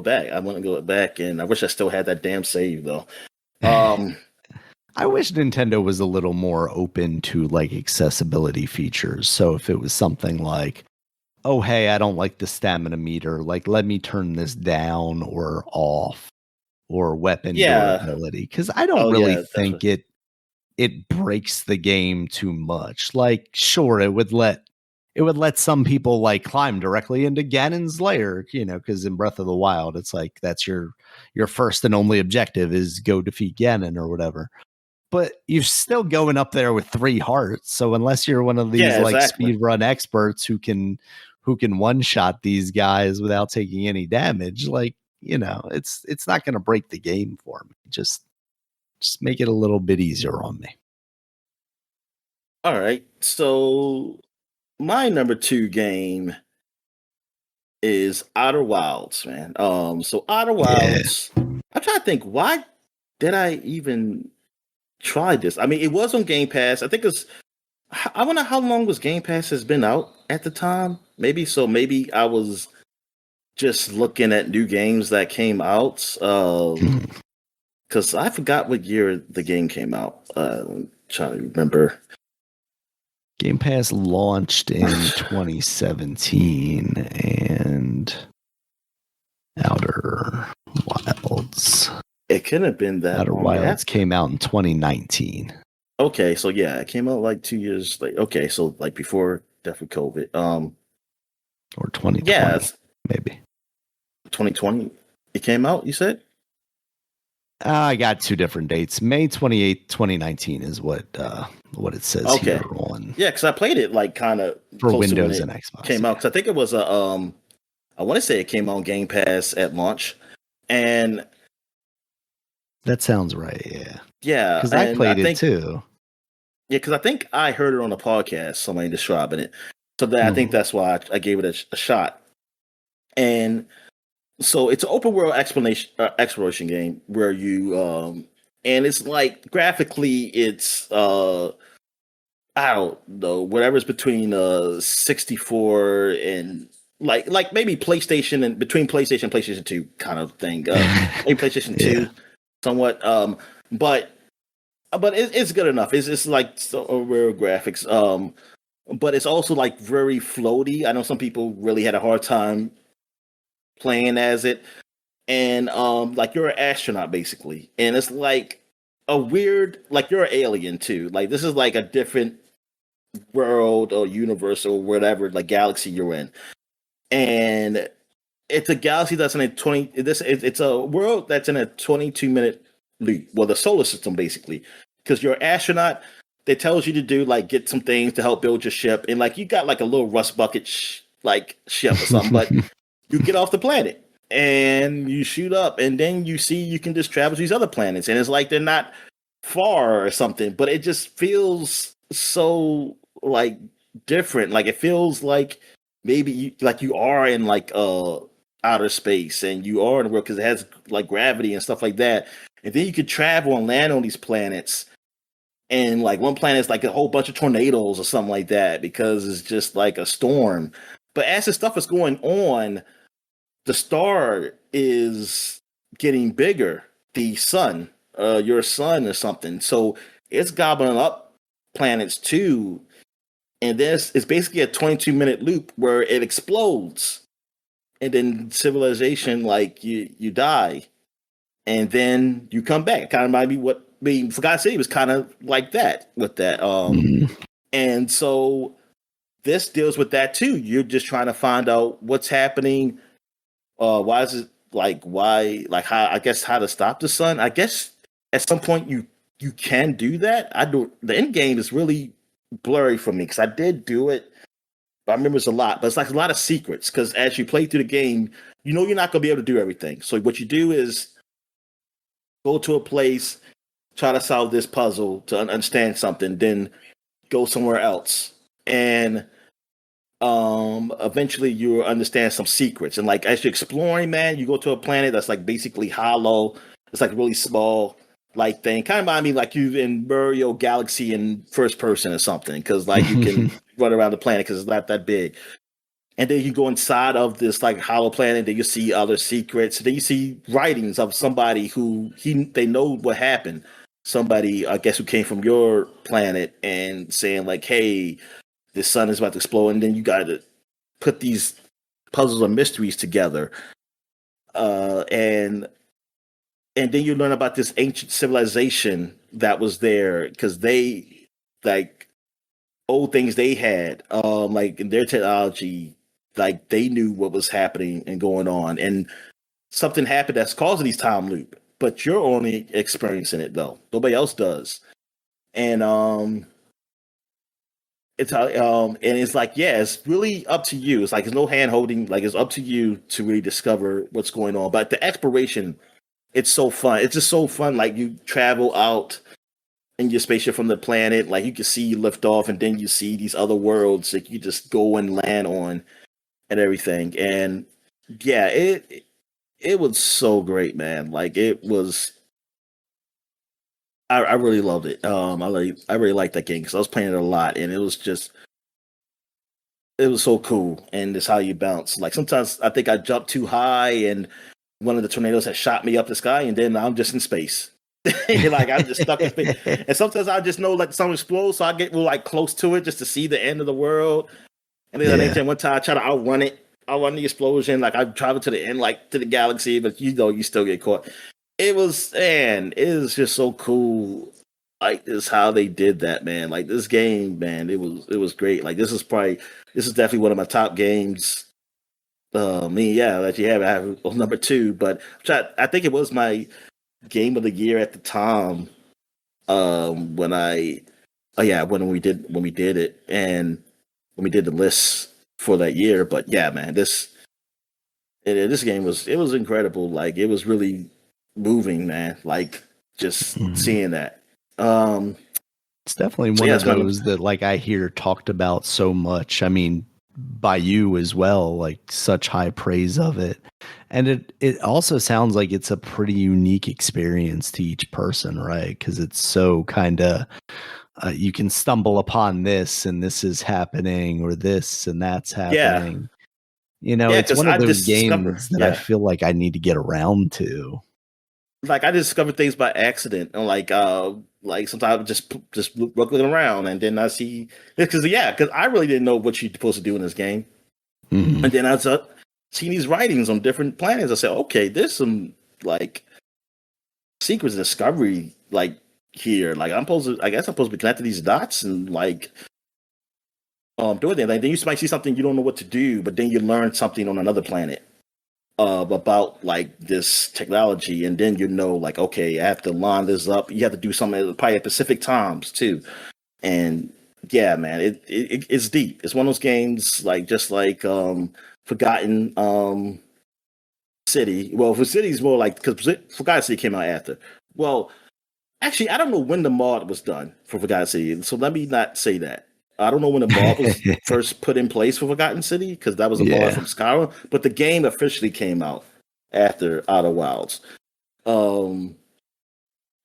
Speaker 2: back. And I wish I still had that damn save though.
Speaker 1: I wish Nintendo was a little more open to like accessibility features. So if it was something like, oh, hey, I don't like the stamina meter, like let me turn this down or off, or weapon durability, because I don't really think it breaks the game too much. Like, sure, it would let some people like climb directly into Ganon's lair, you know, because in Breath of the Wild, it's like that's your first and only objective is go defeat Ganon or whatever. But you're still going up there with 3 hearts. So unless you're one of these like speedrun experts who can one shot these guys without taking any damage, like, you know, it's not going to break the game for me. Just make it a little bit easier on me.
Speaker 2: All right. So my number 2 game is Outerwilds, man. So Outerwilds, I'm trying to think, why did I even try this? I mean, it was on Game Pass. I think I wonder how long was Game Pass has been out at the time. Maybe I was just looking at new games that came out. Because I forgot what year the game came out. I'm trying to remember.
Speaker 1: Game Pass launched in 2017, and Outer Wilds.
Speaker 2: It couldn't have been that.
Speaker 1: Outer Wilds came out in 2019.
Speaker 2: Okay, so yeah, it came out like 2 years late. Okay, so like before definitely COVID.
Speaker 1: Or 2020.
Speaker 2: Yeah,
Speaker 1: maybe
Speaker 2: 2020. It came out. You said.
Speaker 1: I got 2 different dates. May 28th, 2019 is what it says here on.
Speaker 2: Yeah, because I played it like kind of
Speaker 1: for Windows and Xbox.
Speaker 2: Came out because I think it was I want to say it came on Game Pass at launch, and
Speaker 1: that sounds right. Yeah.
Speaker 2: Yeah,
Speaker 1: because I played it too.
Speaker 2: Yeah, because I think I heard it on a podcast, somebody describing it. So I think that's why I gave it a shot. And so it's an open world exploration game where you and it's like graphically it's I don't know, whatever's between 64 and like maybe PlayStation and between PlayStation and PlayStation 2 kind of thing. Maybe PlayStation 2 somewhat but it's good enough. It's like real graphics. But it's also like very floaty. I know some people really had a hard time playing as it, and like you're an astronaut basically, and it's like a weird, like you're an alien too. Like this is like a different world or universe or whatever, like galaxy you're in, and it's a galaxy that's in a it's a world that's in a 22-minute loop. Well, the solar system basically, because you're an astronaut. They tells you to do like get some things to help build your ship, and like you got like a little rust bucket like ship or something, but you get off the planet and you shoot up, and then you see you can just travel to these other planets, and it's like they're not far or something, but it just feels so like different. Like it feels like maybe you are in like outer space and you are in the world because it has like gravity and stuff like that. And then you could travel and land on these planets. And like one planet is like a whole bunch of tornadoes or something like that because it's just like a storm. But as this stuff is going on, the star is getting bigger. The sun, your sun or something. So it's gobbling up planets too. And this is basically a 22-minute loop where it explodes. And then civilization, like you die. And then you come back. It kind of might be what Forgot City was kind of like that with that. And so this deals with that too. You're just trying to find out what's happening. Why is it how I guess how to stop the sun. I guess at some point you can do that. I do. The end game is really blurry for me because I did do it. I remember it's a lot, but it's like a lot of secrets because as you play through the game, you know you're not going to be able to do everything. So what you do is go to a place, try to solve this puzzle to understand something, then go somewhere else. And eventually you understand some secrets. And like as you're exploring, man, you go to a planet that's like basically hollow. It's like really small, like thing. Kind of remind me like you in Mario Galaxy in first person or something, because like you can run around the planet because it's not that big. And then you go inside of this like hollow planet, then you see other secrets. Then you see writings of somebody who they know what happened. Somebody, I guess, who came from your planet and saying like, "Hey, the sun is about to explode," and then you got to put these puzzles or mysteries together, and then you learn about this ancient civilization that was there because they like old things they had, like in their technology, like they knew what was happening and going on, and something happened that's causing these time loop. But you're only experiencing it though; nobody else does, and it's like, yeah, it's really up to you. It's like there's no hand holding. Like it's up to you to really discover what's going on. But the exploration, it's so fun. It's just so fun. Like you travel out in your spaceship from the planet. Like you can see you lift off, and then you see these other worlds that you just go and land on, and everything. And yeah, it was so great, man. Like it was. I really loved it. I really liked that game because I was playing it a lot, and it was so cool. And it's how you bounce. Like sometimes I think I jumped too high, and one of the tornadoes had shot me up the sky, and then I'm just in space. Like I'm just stuck in space. And sometimes I just know like something explodes, so I get like close to it just to see the end of the world. And then one time I try to outrun it. I run the explosion, like I travel to the end, like to the galaxy, but you still get caught. It was just so cool. Like this how they did that, man. Like this game, man, it was great. Like this is definitely one of my top games. That you have. I have number 2, but I think it was my game of the year at the time. When we did it and when we did the list for that year. But yeah, man, this game was incredible. Like it was really moving, man. Like just seeing that.
Speaker 1: It's definitely one of those that like I hear talked about so much. I mean, by you as well, like such high praise of it. And it also sounds like it's a pretty unique experience to each person, right? Because it's so kind of you can stumble upon this and this is happening or this and that's happening. Yeah. It's one of those games that I feel like I need to get around to.
Speaker 2: Like I discovered things by accident, and like sometimes just looking around, and then I see because I really didn't know what you're supposed to do in this game, and then I seeing these writings on different planets. I said, okay, there's some like secrets discovery like here. Like I guess I'm supposed to be connecting these dots and like doing that. Like then you might see something you don't know what to do, but then you learn something on another planet. About like this technology, and then like, okay, I have to line this up. You have to do something probably at specific times too, and yeah, man, it's deep. It's one of those games like just like Forgotten City. Well, for City's more like because Forgotten City came out after. Well, actually, I don't know when the mod was done for Forgotten City, so let me not say that. I don't know when the mod was first put in place for Forgotten City, because that was a mod from Skyrim, but the game officially came out after Outer Wilds.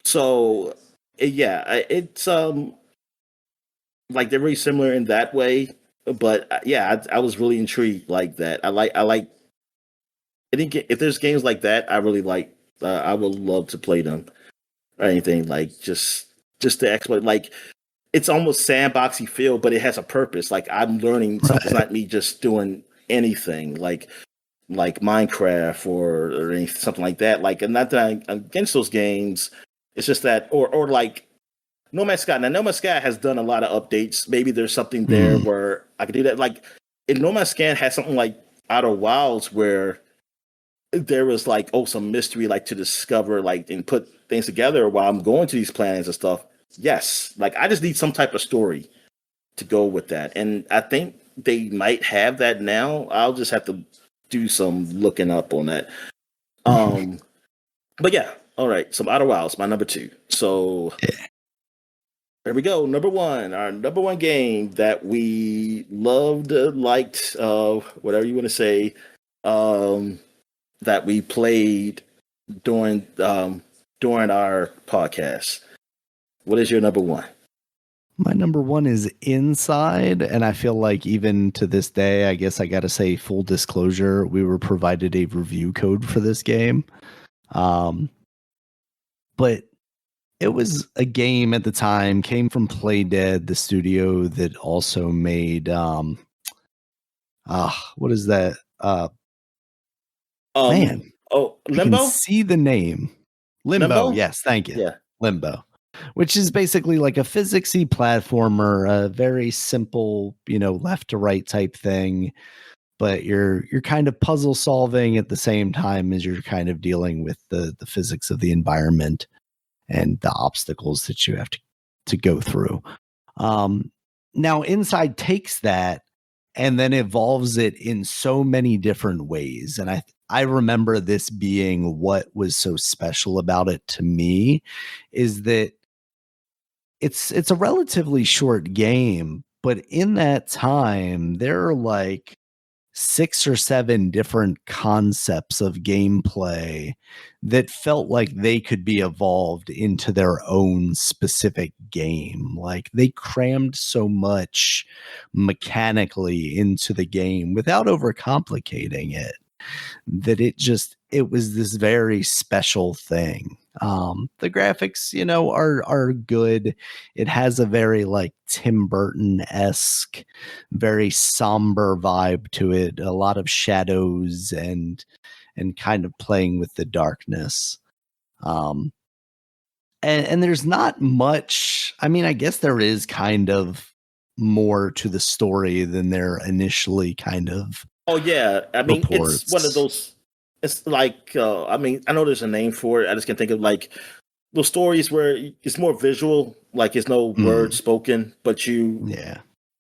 Speaker 2: So yeah, it's like they're very similar in that way, but yeah, I was really intrigued like that. I like if there's games like that, I really like. I would love to play them or anything like just to exploit. Like it's almost sandboxy feel, but it has a purpose. Like I'm learning something. It's not me just doing anything like Minecraft or anything, something like that. Like, and not that I'm against those games. It's just that, or like No Man's Sky. Now, No Man's Sky has done a lot of updates. Maybe there's something there where I could do that. Like, in No Man's Sky has something like Outer Wilds where there was like some mystery like to discover like and put things together while I'm going to these planets and stuff. Yes, like I just need some type of story to go with that, and I think they might have that now. I'll just have to do some looking up on that. But yeah, all right. So Outer Wilds, my number 2. So there we go. Number 1, our number 1 game that we loved, liked, whatever you want to say, that we played during our podcast. What is your number 1?
Speaker 1: My number 1 is Inside, and I feel like even to this day, I guess I got to say full disclosure, we were provided a review code for this game. But it was a game at the time, came from Playdead, the studio that also made what is that? Man.
Speaker 2: Oh, Limbo?
Speaker 1: You can see the name. Limbo? Yes, thank you.
Speaker 2: Yeah.
Speaker 1: Limbo. Which is basically like a physicsy platformer, a very simple, left to right type thing, but you're kind of puzzle solving at the same time as you're kind of dealing with the physics of the environment and the obstacles that you have to go through. Now, Inside takes that and then evolves it in so many different ways. And I remember this being what was so special about it to me is that it's a relatively short game, but in that time, there are like 6 or 7 different concepts of gameplay that felt like they could be evolved into their own specific game. Like they crammed so much mechanically into the game without overcomplicating it that it was this very special thing. The graphics, are good. It has a very like Tim Burton-esque, very somber vibe to it. A lot of shadows and kind of playing with the darkness. And there's not much. I mean, I guess there is kind of more to the story than there initially kind of.
Speaker 2: Oh yeah, I mean
Speaker 1: reports.
Speaker 2: It's one of those. It's like I mean I know there's a name for it. I just can think of like those stories where it's more visual, like it's no word spoken, but you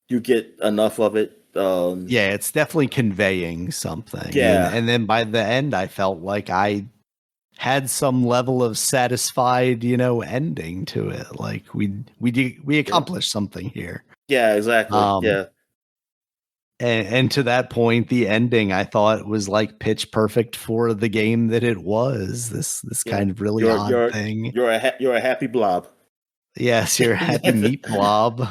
Speaker 2: get enough of it.
Speaker 1: It's definitely conveying something.
Speaker 2: Yeah,
Speaker 1: and then by the end, I felt like I had some level of satisfied, ending to it. Like we accomplished something here.
Speaker 2: Yeah, exactly. Yeah.
Speaker 1: And to that point, the ending I thought was like pitch perfect for the game that it was. This kind of really odd thing.
Speaker 2: You're a happy blob.
Speaker 1: Yes, you're a happy meat blob.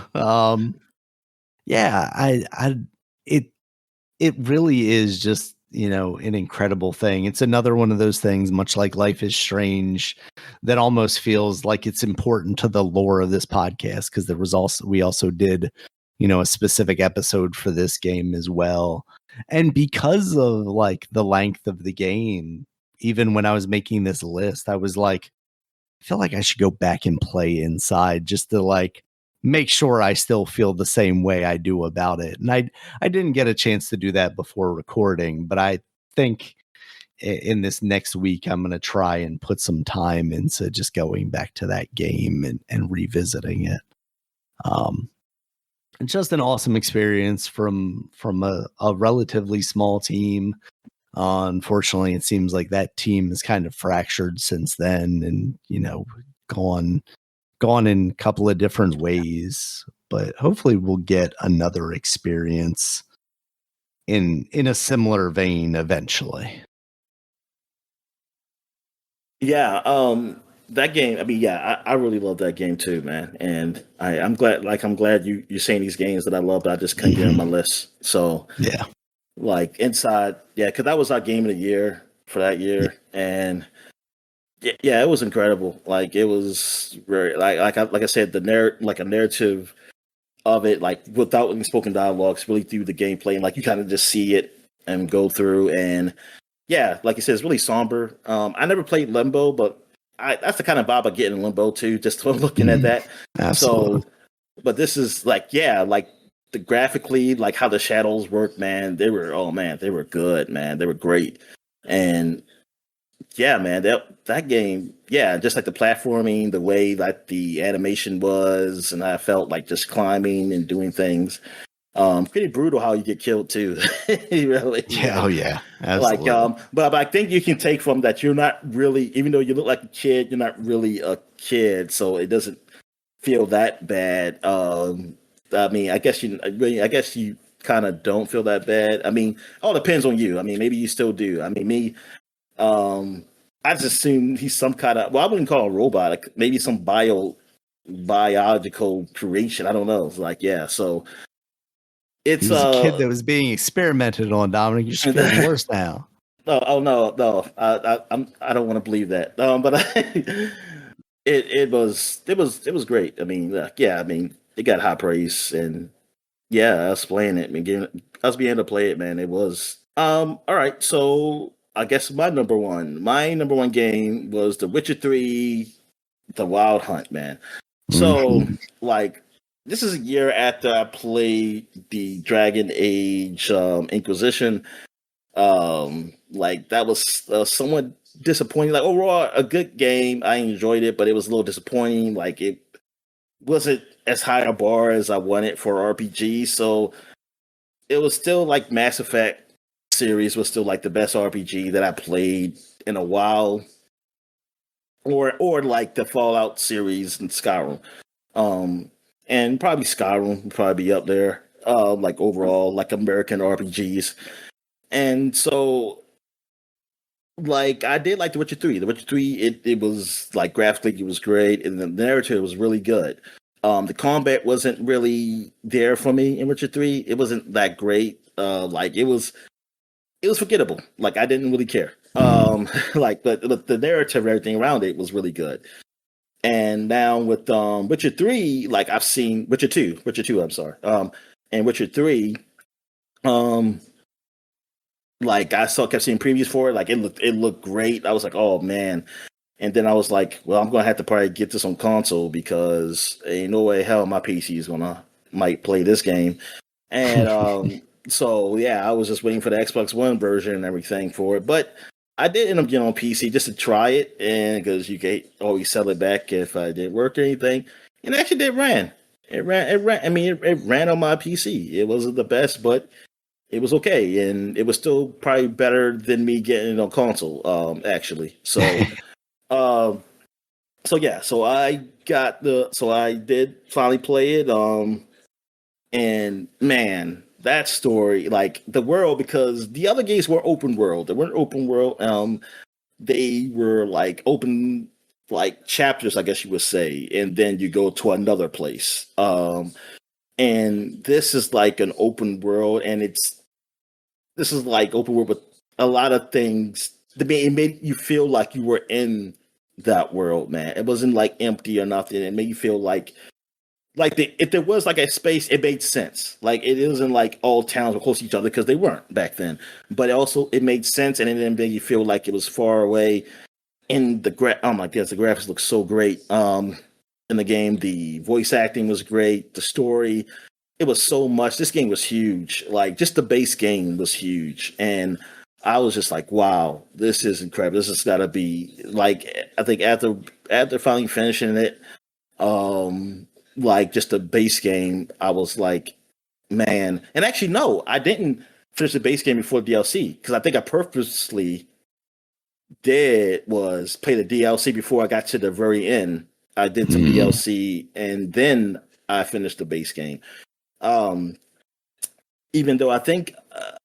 Speaker 1: It really is just an incredible thing. It's another one of those things, much like Life is Strange, that almost feels like it's important to the lore of this podcast because we also did. A specific episode for this game as well. And because of like the length of the game, even when I was making this list, I was like, I feel like I should go back and play Inside just to like make sure I still feel the same way I do about it. And I didn't get a chance to do that before recording, but I think in this next week, I'm going to try and put some time into just going back to that game and revisiting it. Just an awesome experience from a relatively small team. Unfortunately, it seems like that team is kind of fractured since then and, gone gone in a couple of different ways, but hopefully we'll get another experience in a similar vein eventually.
Speaker 2: Yeah, that game. I mean, yeah, I really love that game too, man. And I'm glad, I'm glad you're saying these games that I love, but I just couldn't get on my list. So
Speaker 1: Yeah,
Speaker 2: like Inside, yeah, because that was our game of the year for that year, and yeah, it was incredible. Like it was very like I said, like a narrative of it, like without any spoken dialogues, really through the gameplay, and like you kind of just see it and go through. And yeah, like you said, it's really somber. I never played Limbo, but that's the kind of vibe I get in Limbo too, just from looking at that.
Speaker 1: absolutely.
Speaker 2: So, but this is like, yeah, like the graphically, like how the shadows work, man. Oh man, they were good, man. They were great. And yeah, man, that game, yeah, just like the platforming, the way that the animation was, and I felt like just climbing and doing things. Pretty brutal how you get killed too. Really,
Speaker 1: Yeah,
Speaker 2: like,
Speaker 1: oh yeah, absolutely.
Speaker 2: but I think you can take from that you're not really, even though you look like a kid, you're not really a kid, so it doesn't feel that bad. I mean, I guess you kind of don't feel that bad. I mean, all depends on you. I mean, maybe you still do. I mean, me, um, I just assume he's some kind of, well, I wouldn't call him a robot, like maybe some biological creation. I don't know. It's like, yeah, so
Speaker 1: He
Speaker 2: it's
Speaker 1: was a kid that was being experimented on, Dominic. You're just feeling worse now.
Speaker 2: oh no, I don't want to believe that. But it was great. I mean, yeah, I mean, it got high praise, and yeah, I was playing it. I mean, I was being able to play it, man. It was all right. So I guess my number one game was The Witcher 3, The Wild Hunt, man. So
Speaker 1: Mhm.
Speaker 2: like, this is a year after I played the Dragon Age Inquisition. Like that was somewhat disappointing. Like overall, a good game. I enjoyed it, but it was a little disappointing. Like it wasn't as high a bar as I wanted for RPG. So it was still like Mass Effect series was still like the best RPG that I played in a while, or like the Fallout series and Skyrim. Um, and probably Skyrim would probably be up there. Like overall, like American RPGs. And so like I did like The Witcher 3. The Witcher 3, it was like graphically it was great and the narrative was really good. The combat wasn't really there for me in Witcher 3. It wasn't that great. Like it was forgettable. Like I didn't really care. Like but the narrative and everything around it was really good. And now with Witcher 3, like I've seen Witcher 2, I'm sorry. And Witcher 3, um like I kept seeing previews for it. Like it looked great. I was like, oh man. And then I was like, well, I'm gonna have to probably get this on console because ain't no way hell my PC is gonna might play this game. And so yeah, I was just waiting for the Xbox One version and everything for it. But I did end up getting on PC just to try it, and because you can always sell it back if I didn't work or anything. And actually, it ran. It ran. It ran. I mean, it ran on my PC. It wasn't the best, but it was okay, and it was still probably better than me getting it on console. Actually, um, so yeah, so I did finally play it. And man, that story, like the world, because the other games were open world. They weren't open world. They were like open, like chapters, I guess you would say, and then you go to another place. And this is like an open world, and this is like open world with a lot of things. It made you feel like you were in that world, man. It wasn't like empty or nothing. It made you feel like if there was like a space, it made sense. Like it isn't like all towns were close to each other because they weren't back then. But also it made sense, and it didn't make you feel like it was far away. In oh my goodness, the graphics look so great. In the game, the voice acting was great. The story, it was so much. This game was huge. Like just the base game was huge, and I was just like, wow, this is incredible. This has got to be like, I think after finally finishing it, like just the base game, I was like, man. And actually, no, I didn't finish the base game before DLC because I think I purposely did was play the DLC before I got to the very end I did some DLC, and then I finished the base game. Even though I think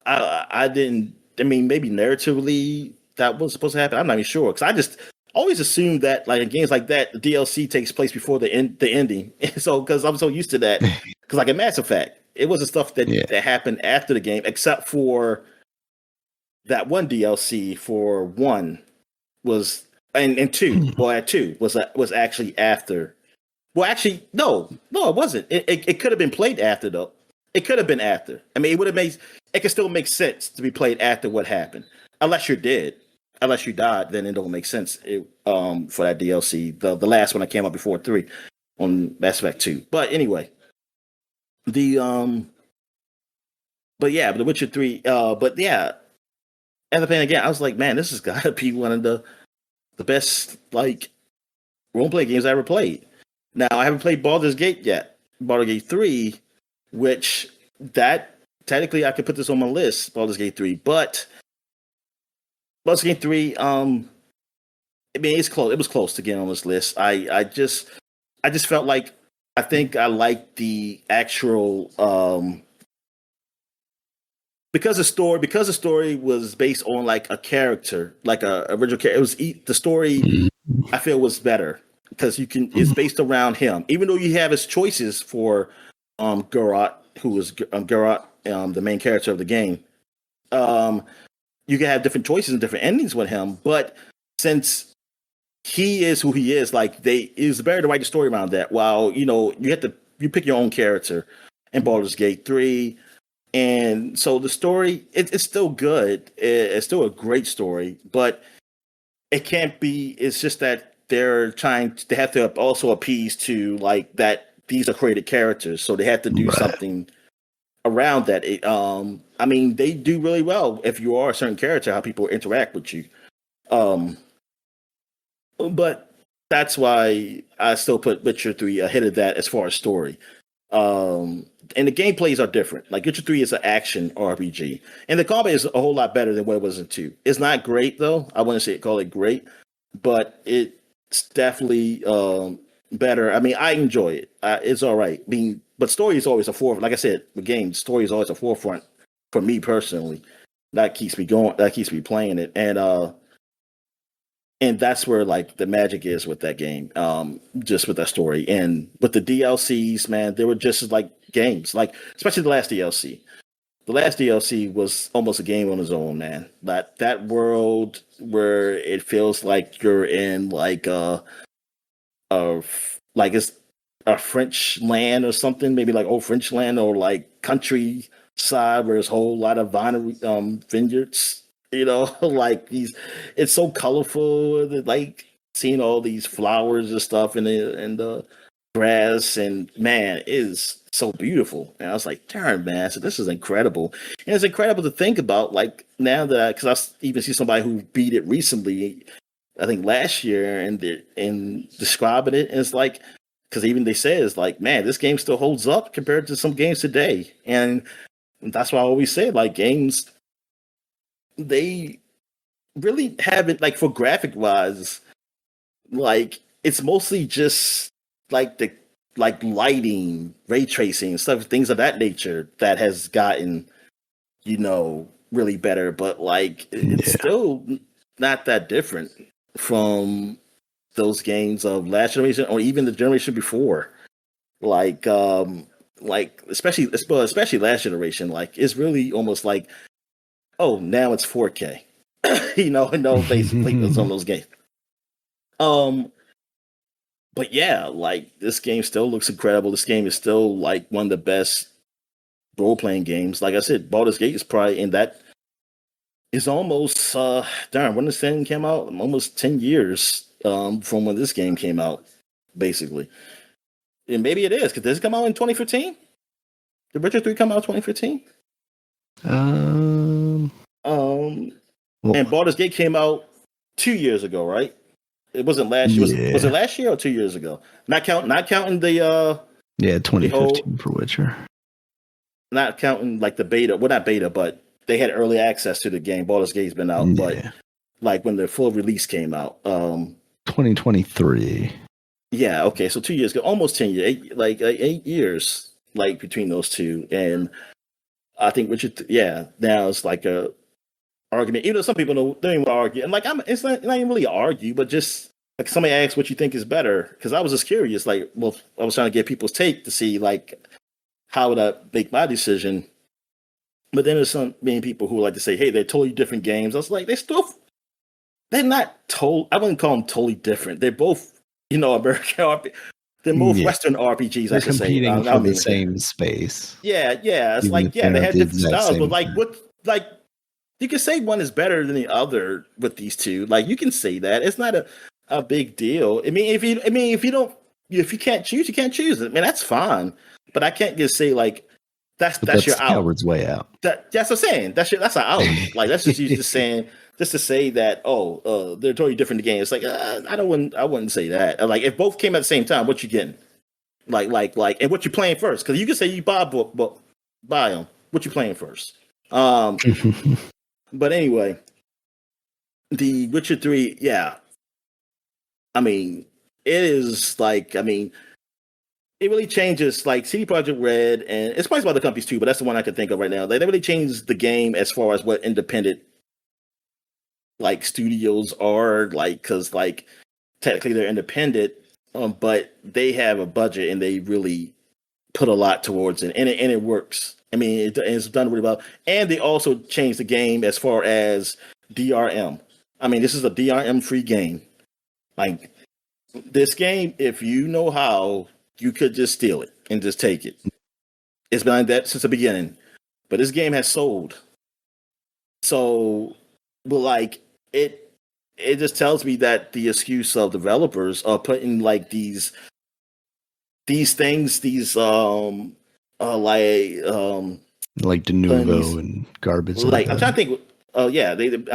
Speaker 2: I didn't. I mean, maybe narratively that was supposed to happen. I'm not even sure because I just always assumed that like in games like that, the DLC takes place before the ending. So because I'm so used to that, because like in Mass Effect, it wasn't stuff that happened after the game, except for that one DLC for one was and two. Well, at two was actually after. Well, actually, no, it wasn't. It could have been played after though. It could have been after. I mean, it would have made. It could still make sense to be played after what happened, unless you're dead. Unless you died, then it don't make sense. For that DLC, the last one that came out before 3 on Mass Effect 2. But anyway, but yeah, The Witcher 3. But yeah, and the thing again, I was like, man, this has got to be one of the best like role play games I ever played. Now I haven't played Baldur's Gate yet. Baldur's Gate 3. Which that technically I could put this on my list, Baldur's Gate 3, but Baldur's Gate 3, I mean it's close. It was close to getting on this list. I just felt like I think I liked the actual because the story was based on like a character, like a original character. It was the story I feel was better because it's based around him, even though you have his choices for Geralt, who was Geralt, the main character of the game. You can have different choices and different endings with him, but since he is who he is, like it's better to write the story around that. While you pick your own character in Baldur's Gate 3, and so the story it's still good. It's still a great story, but it can't be. It's just that they have to also appease to like that. These are created characters, so they have to do something around that. I mean, they do really well if you are a certain character, how people interact with you. But that's why I still put Witcher 3 ahead of that as far as story. And the gameplays are different. Like Witcher 3 is an action RPG, and the combat is a whole lot better than what it was in 2. It's not great though. I wouldn't call it great, but it's definitely better. I mean, I enjoy it. It's all right. I mean, but story is always a forefront. Like I said, the game story is always a forefront for me personally. That keeps me going. That keeps me playing it, and that's where like the magic is with that game. Just with that story and with the DLCs, man, they were just like games. Like especially the last DLC. The last DLC was almost a game on its own, man. That world where it feels like you're in like it's a French land or something, maybe like old French land or like countryside where there's a whole lot of vineyards, like it's so colorful, like seeing all these flowers and stuff in the grass, and man, it is so beautiful. And I was like, darn, man, so this is incredible. And it's incredible to think about, like now that because I even see somebody who beat it recently, I think last year, and describing it, and it's like, because even they say it's like, man, this game still holds up compared to some games today, and that's why I always say like games, they really haven't like for graphic wise, like it's mostly just like the lighting, ray tracing, stuff, things of that nature that has gotten really better, but like it's still not that different from those games of last generation or even the generation before. Like especially last generation, like it's really almost like, oh, now it's 4K. Basically some of those games. But yeah, like this game still looks incredible. This game is still like one of the best role playing games. Like I said, Baldur's Gate is probably in that. It's almost when this thing came out, almost 10 years from when this game came out, basically. And maybe it is, because did it come out in 2015? Did Witcher 3 come out in 2015? And Baldur's Gate came out 2 years ago, right? It wasn't last year. Was it last year or 2 years ago? Not counting the
Speaker 1: 2015 for Witcher.
Speaker 2: Not counting like the beta. Well, not beta, but they had early access to the game. Baldur's Gate's been out, but like when the full release came out,
Speaker 1: 2023.
Speaker 2: Yeah, okay, so 2 years ago, almost 10 years, 8 years, like between those two, and I think Richard, yeah, now it's like a argument. Even though some people don't even argue, and like it's not even really argue, but just like somebody asks what you think is better, because I was just curious, like, well, I was trying to get people's take to see like how would I make my decision. But then there's some many people who like to say, hey, they're totally different games. I was like, they're not total. I wouldn't call them totally different. They're both, American RPG. They're both Western RPGs.
Speaker 1: They're
Speaker 2: I should say.
Speaker 1: competing for the same space.
Speaker 2: Yeah. It's
Speaker 1: even
Speaker 2: like, yeah, they have different styles, but like,
Speaker 1: time.
Speaker 2: what, like, you can say one is better than the other with these two. Like, you can say that. It's not a big deal. I mean, if you can't choose, you can't choose. I mean, that's fine. But I can't just say like that's your out.
Speaker 1: Coward's way out.
Speaker 2: That's what I'm saying. That's an out. Like that's just you just saying just to say that they're totally different games. It's like I wouldn't say that. Like if both came at the same time, what you getting? Like and what you playing first? Because you can say you buy them. What you playing first? But anyway, the Witcher 3, yeah. I mean, it is like, it really changes like CD Projekt Red, and it's probably some other companies too, but that's the one I can think of right now. They really changed the game as far as what independent like studios are, like, because like technically they're independent, but they have a budget and they really put a lot towards it, and it works. I mean, it's done really well. And they also changed the game as far as DRM. I mean, this is a DRM-free game. Like, this game, if you know how, you could just steal it and just take it. It's been like that since the beginning. But this game has sold. So, but like, it just tells me that the excuse of developers are putting like these things,
Speaker 1: like de novo and garbage.
Speaker 2: Like I'm trying to think. I'm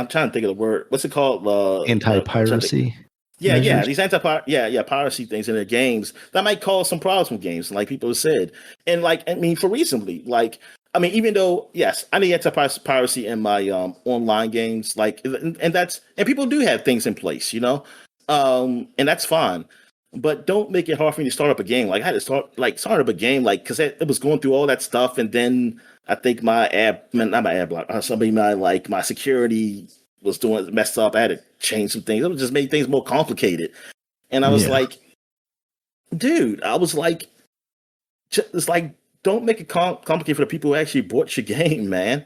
Speaker 2: trying to think of the word. What's it called?
Speaker 1: Anti-piracy.
Speaker 2: Yeah, these piracy things in their games that might cause some problems with games, like people have said. And like, I mean, for recently, like, I mean, even though yes, I need anti-piracy in my online games, like, and people do have things in place, and that's fine. But don't make it hard for me to start up a game. Like I had to start up a game, like because it was going through all that stuff, and then I think my security was doing messed up. I had to change some things. It just made things more complicated. And I was like, dude, it's like, don't make it complicated for the people who actually bought your game, man.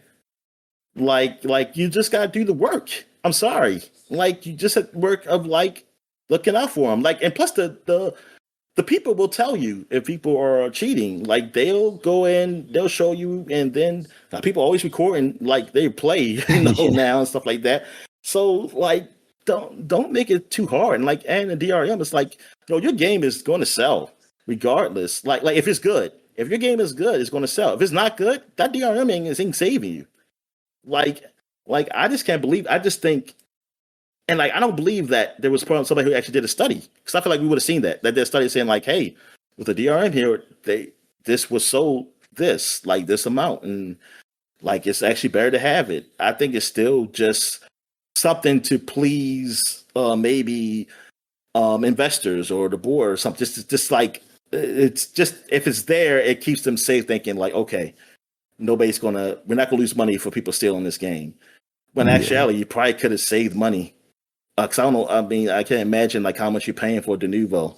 Speaker 2: Like you just gotta do the work. I'm sorry. Like you just had work of like looking out for them. Like, and plus the people will tell you if people are cheating. Like they'll go in, they'll show you, and then people always recording like they play, now and stuff like that. So like, don't make it too hard. And like, and the DRM, it's like, your game is going to sell regardless. Like if it's good, if your game is good, it's going to sell. If it's not good, that DRM ain't saving you. Like I just can't believe. I just think. And like, I don't believe that there was somebody who actually did a study, because I feel like we would have seen that there's a study saying like, hey, with the DRM here, this was sold this amount, and like it's actually better to have it. I think it's still just something to please maybe investors or the board or something. Just like it's just, if it's there, it keeps them safe, thinking like, okay, we're not gonna lose money for people stealing this game. When actually, you probably could have saved money. Because I don't know. I mean, I can't imagine like how much you're paying for de novo.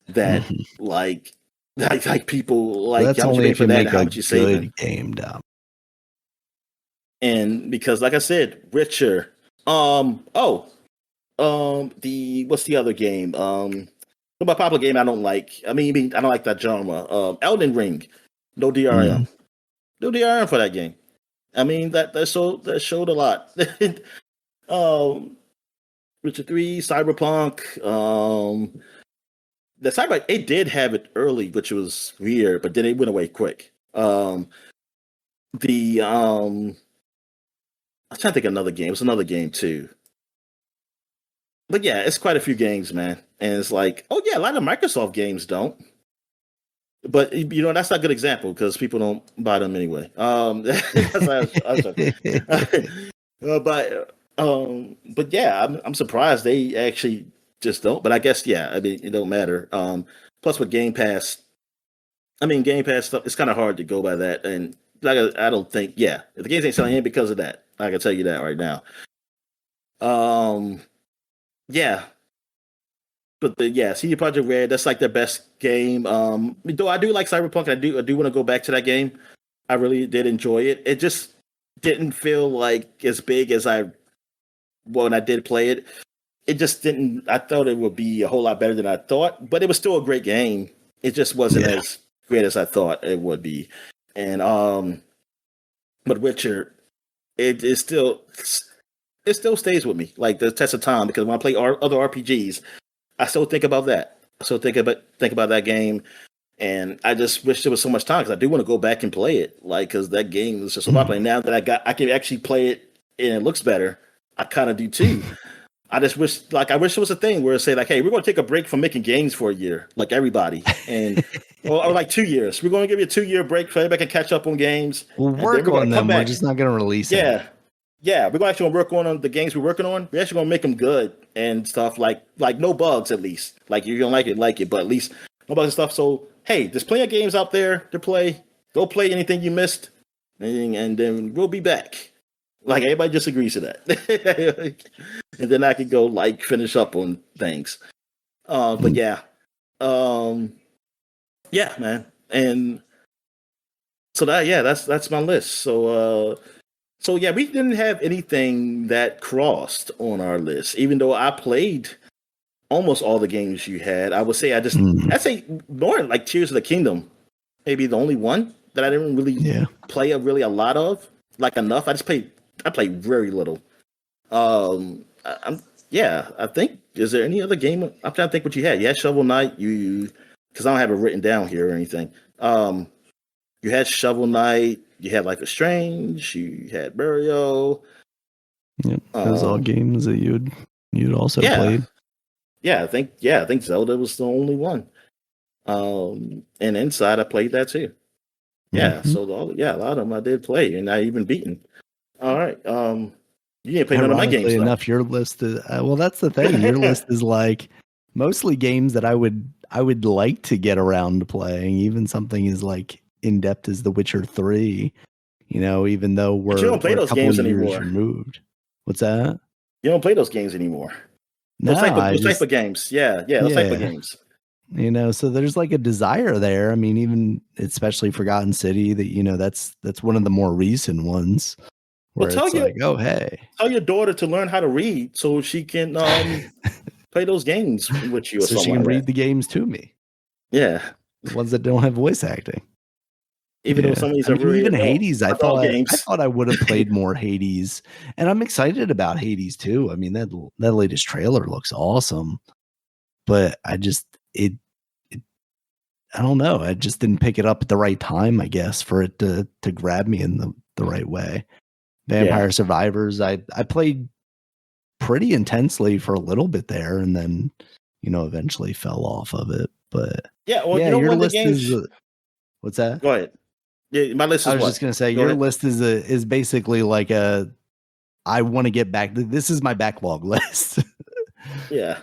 Speaker 2: That like people like,
Speaker 1: that's
Speaker 2: how much
Speaker 1: only if you make
Speaker 2: how
Speaker 1: a
Speaker 2: much you saving.
Speaker 1: Game, Dom.
Speaker 2: And because, like I said, Witcher. What's the other game? My popular game I don't like. I mean, I don't like that genre. Elden Ring. No DRM. No DRM for that game. I mean, that showed a lot. Witcher 3, Cyberpunk. The Cyberpunk, it did have it early, which was weird, but then it went away quick. I'm trying to think of another game. It was another game too. But yeah, it's quite a few games, man. And it's like, oh yeah, a lot of Microsoft games don't. But that's not a good example because people don't buy them anyway. But yeah, I'm surprised they actually just don't. But I guess I mean it don't matter. Plus with Game Pass, I mean Game Pass stuff, it's kind of hard to go by that. And like I don't think if the games ain't selling in because of that, I can tell you that right now. Yeah. But CD Projekt Red, that's like their best game. Though I do like Cyberpunk, I do want to go back to that game. I really did enjoy it. It just didn't feel like as big as when I did play it. It just didn't. I thought it would be a whole lot better than I thought, but it was still a great game. It just wasn't as great as I thought it would be. And but Witcher, it still stays with me like the test of time, because when I play other RPGs, I still think about that. I still think about that game, and I just wish there was so much time, because I do want to go back and play it, like, because that game was just so popular. Now that I can actually play it and it looks better, I kind of do too. I just wish there was a thing where it say like, hey, we're going to take a break from making games for a year, like everybody, and or like 2 years. We're going to give you a 2-year break so everybody can catch up on games.
Speaker 1: We'll work on them. We're just not going to release it.
Speaker 2: Yeah, we're actually going to work on the games we're working on. We're actually going to make them good and stuff, like no bugs, at least. Like, you don't like it, but at least no bugs and stuff. So, hey, there's plenty of games out there to play. Go play anything you missed, and then we'll be back. Like, everybody just agrees to that. And then I can go, like, finish up on things. But yeah. Yeah, man. And so that's my list. So yeah, we didn't have anything that crossed on our list, even though I played almost all the games you had. I would say I'd say more like Tears of the Kingdom, maybe the only one that I didn't really play a lot of, like, enough. I played very little. I think, is there any other game? I'm trying to think what you had. You had Shovel Knight, because I don't have it written down here or anything. You had Shovel Knight, you had Life is Strange, you had Mario.
Speaker 1: Yep, those all games that you'd also played.
Speaker 2: Yeah, I think Zelda was the only one. And Inside, I played that too. Yeah, so a lot of them I did play, and I even beaten. All right. You didn't play none of my games.
Speaker 1: Enough, your list is well. That's the thing. Your list is like mostly games that I would like to get around to playing. Even something as like in depth as The Witcher 3. You know, even though we're
Speaker 2: you don't play those games anymore.
Speaker 1: Removed. What's that?
Speaker 2: You don't play those games anymore. Those type of games. Those type of games.
Speaker 1: You know, so there's like a desire there. I mean, even especially Forgotten City, that that's one of the more recent ones. Where it's like, oh, hey,
Speaker 2: tell your daughter to learn how to read so she can play those games with you.
Speaker 1: So she can read the games to me.
Speaker 2: Yeah,
Speaker 1: the ones that don't have voice acting.
Speaker 2: Even though some of these are really
Speaker 1: even Hades, I thought I would have played more Hades, and I'm excited about Hades too. I mean, that latest trailer looks awesome, but I don't know. I just didn't pick it up at the right time, I guess, for it to grab me in the right way. Vampire Survivors, I played pretty intensely for a little bit there, and then eventually fell off of it. But your list is what's that?
Speaker 2: Go ahead. Yeah, my list is
Speaker 1: I was just gonna say your list is basically like I want to get back. This is my backlog list.
Speaker 2: Yeah.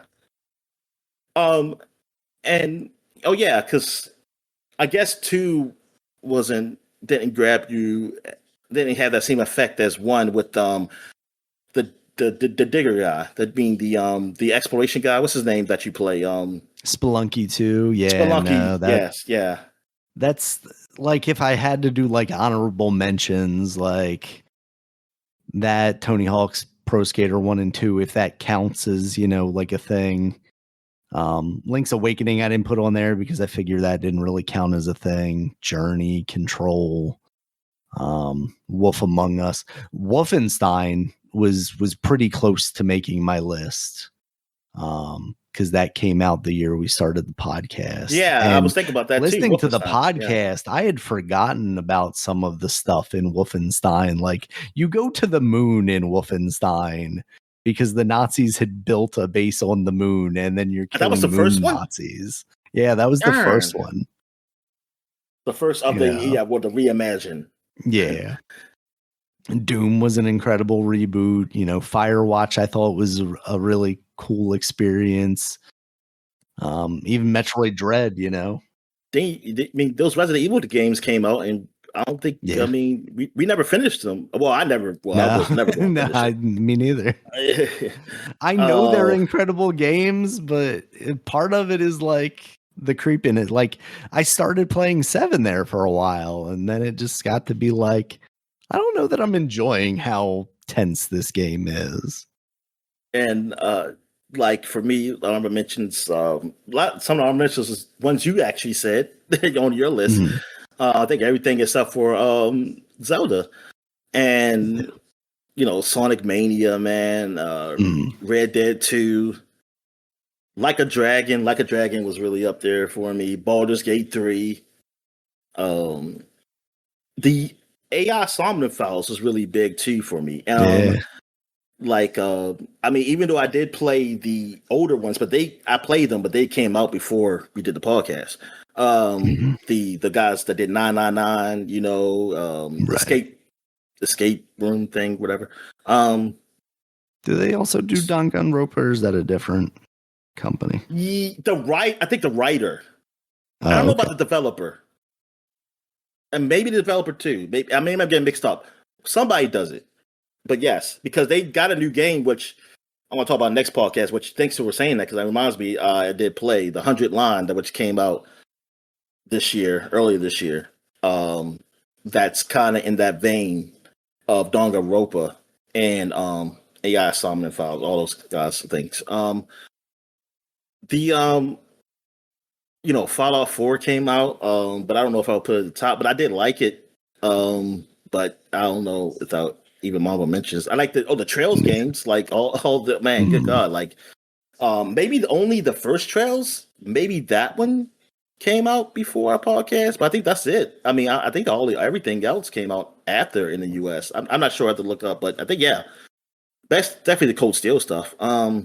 Speaker 2: And because I guess 2 didn't grab you. Didn't have that same effect as 1 with the digger guy, that being the exploration guy. What's his name that you play?
Speaker 1: Spelunky 2. Yeah.
Speaker 2: Spelunky. Yes.
Speaker 1: That's like if I had to do like honorable mentions, like that Tony Hawk's Pro Skater 1 and 2, if that counts as like a thing. Link's Awakening I didn't put on there because I figure that didn't really count as a thing. Journey, Control. Wolf Among Us. Wolfenstein was pretty close to making my list, because that came out the year we started the podcast.
Speaker 2: I was thinking about that
Speaker 1: listening
Speaker 2: too.
Speaker 1: To the podcast, I had forgotten about some of the stuff in Wolfenstein. Like, you go to the moon in Wolfenstein because the Nazis had built a base on the moon, and then you're killing
Speaker 2: that was the first one?
Speaker 1: Nazis. Yeah, that was the first one.
Speaker 2: The first of the reimagine.
Speaker 1: Yeah. Doom was an incredible reboot. You know, Firewatch I thought was a really cool experience. Even Metroid Dread, you know.
Speaker 2: I mean, those Resident Evil games came out, and I don't think.
Speaker 1: Yeah.
Speaker 2: I mean, we never finished them. Well, I never. Well, I was never going to finish it.
Speaker 1: Me neither. I know they're incredible games, but part of it is like the creep in it. Like I started playing 7 there for a while, and then it just got to be like, I don't know that I'm enjoying how tense this game is.
Speaker 2: And like for me, honorable mentions. Some honorable mentions is ones you actually said on your list.
Speaker 1: Mm-hmm.
Speaker 2: I think everything except for Zelda, and you know, Sonic Mania, man. Red Dead 2. Like a Dragon was really up there for me. Baldur's Gate 3. The AI Somnant Files was really big too for me. Like I mean, even though I did play the older ones, but I played them, but they came out before we did the podcast. The guys that did 999, you know,
Speaker 1: right.
Speaker 2: escape room thing, whatever.
Speaker 1: Do they also do Danganronpa, or is that a different company?
Speaker 2: I think the writer. I don't know about the developer. And maybe the developer too. Maybe I'm getting mixed up. Somebody does it. But yes, because they got a new game, which I'm going to talk about next podcast, which thanks for saying that, because that reminds me, I did play the 100 Line, which came out earlier this year. That's kind of in that vein of Danganronpa and AI Somnant Files, all those guys things. You know, Fallout 4 came out, but I don't know if I'll put it at the top, but I did like it. But I don't know without even Marvel mentions. I like the Trails games, like all the man, good God, like maybe only the first Trails, maybe that one came out before our podcast, but I think that's it. I mean, I think everything else came out after in the US. I'm not sure. I have to look up, but I think that's definitely the Cold Steel stuff.
Speaker 1: Yeah.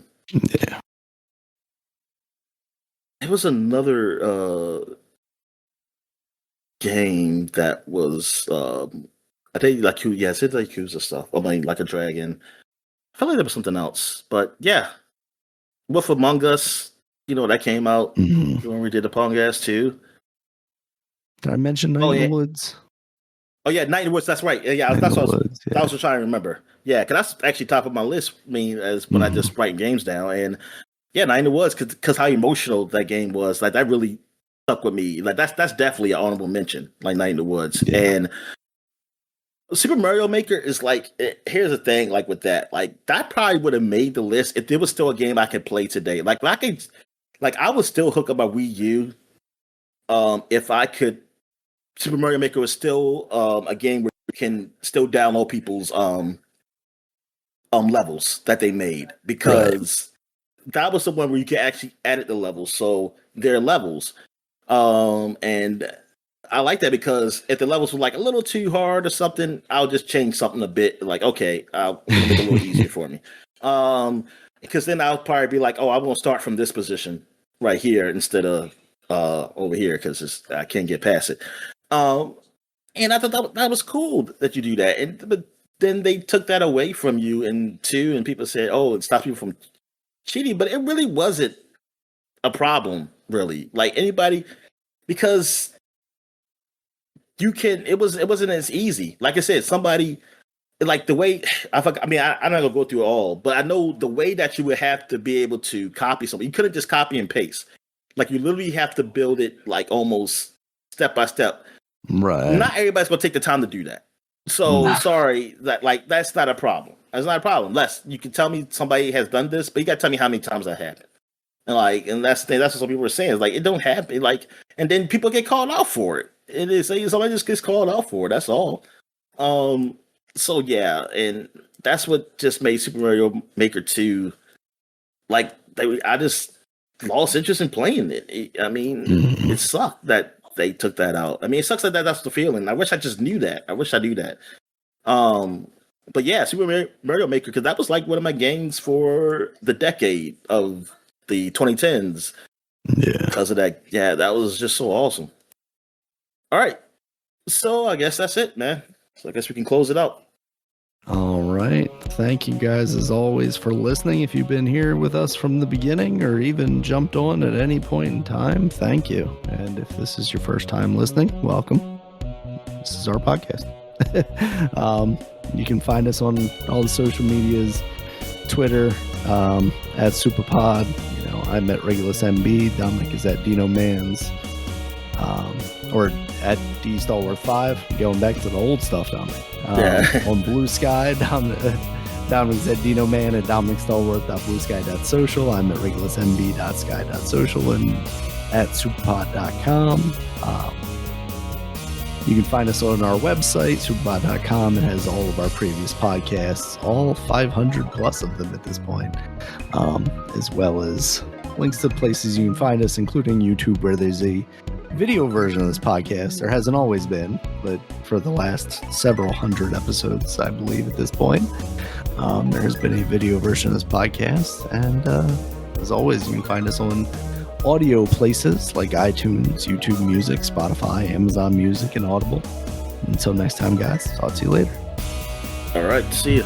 Speaker 2: It was another game that was I think like it's like Yakuza stuff. I mean, like a dragon. I felt like there was something else, but yeah, Wolf Among Us. You know, that came out when we did the podcast too.
Speaker 1: Did I mention Night in the Woods?
Speaker 2: Oh yeah, Night in the Woods. That's right. Yeah, that's what I was trying to remember. Yeah, because that's actually top of my list. I mean, as when I just write games down, and yeah, Night in the Woods, because how emotional that game was. Like that really stuck with me. Like that's definitely an honorable mention. Like Night in the Woods, and Super Mario Maker is like. Here's the thing, like with that, like that probably would have made the list if there was still a game I could play today. Like I would still hook up my Wii U. If I could. Super Mario Maker was still a game where you can still download people's levels that they made, because that was the one where you could actually edit the levels, so they're levels. And I like that, because if the levels were like a little too hard or something, I'll just change something a bit. Like, okay, I'll make it a little easier for me. Because then I'll probably be like, oh, I won't start from this position right here instead of over here, because I can't get past it. And I thought that was cool that you do that. But then they took that away from you and people said, oh, it stops you from cheating. But it really wasn't a problem, really. Like anybody, because it wasn't as easy. Like I said, somebody, like the way, I'm not gonna go through it all, but I know the way that you would have to be able to copy something. You couldn't just copy and paste. Like you literally have to build it like almost step by step.
Speaker 1: Right.
Speaker 2: Not everybody's gonna take the time to do that. So sorry, that's not a problem. That's not a problem. Unless you can tell me somebody has done this, but you gotta tell me how many times that happened. And that's the thing. That's what some people were saying. It's like it don't happen. Like, and then people get called out for it. It is somebody just gets called out for it. That's all. So yeah, and that's what just made Super Mario Maker 2 like I just lost interest in playing it. It sucked that they took that out. I mean, it sucks that that's the feeling. I wish I just knew that. I wish I knew that. But yeah, Super Mario Maker, because that was like one of my games for the decade of the 2010s.
Speaker 1: Yeah.
Speaker 2: Because of that. Yeah, that was just so awesome. All right. So I guess that's it, man. So I guess we can close it out.
Speaker 1: All right. Thank you guys as always for listening. If you've been here with us from the beginning or even jumped on at any point in time, thank you. And if this is your first time listening, welcome. This is our podcast. You can find us on all the social medias, Twitter, at Superpod. You know, I'm at Regulus MB. Dominic is at Dino Mans. Or at D Stalworth 5, going back to the old stuff, Dominic. On Blue Sky, Dominic's at Dino Man at DominicStallworth.bluesky.social. I'm at RegulusMB.sky.social and at superpod.com. You can find us on our website, superpod.com. It has all of our previous podcasts, all 500 plus of them at this point, as well as links to the places you can find us, including YouTube, where there's a video version of this podcast. There hasn't always been, but for the last several hundred episodes, I believe at this point, there has been a video version of this podcast. And as always, you can find us on audio places like iTunes, YouTube Music, Spotify, Amazon Music, and Audible. Until next time, guys, talk to you later.
Speaker 2: All right, see you.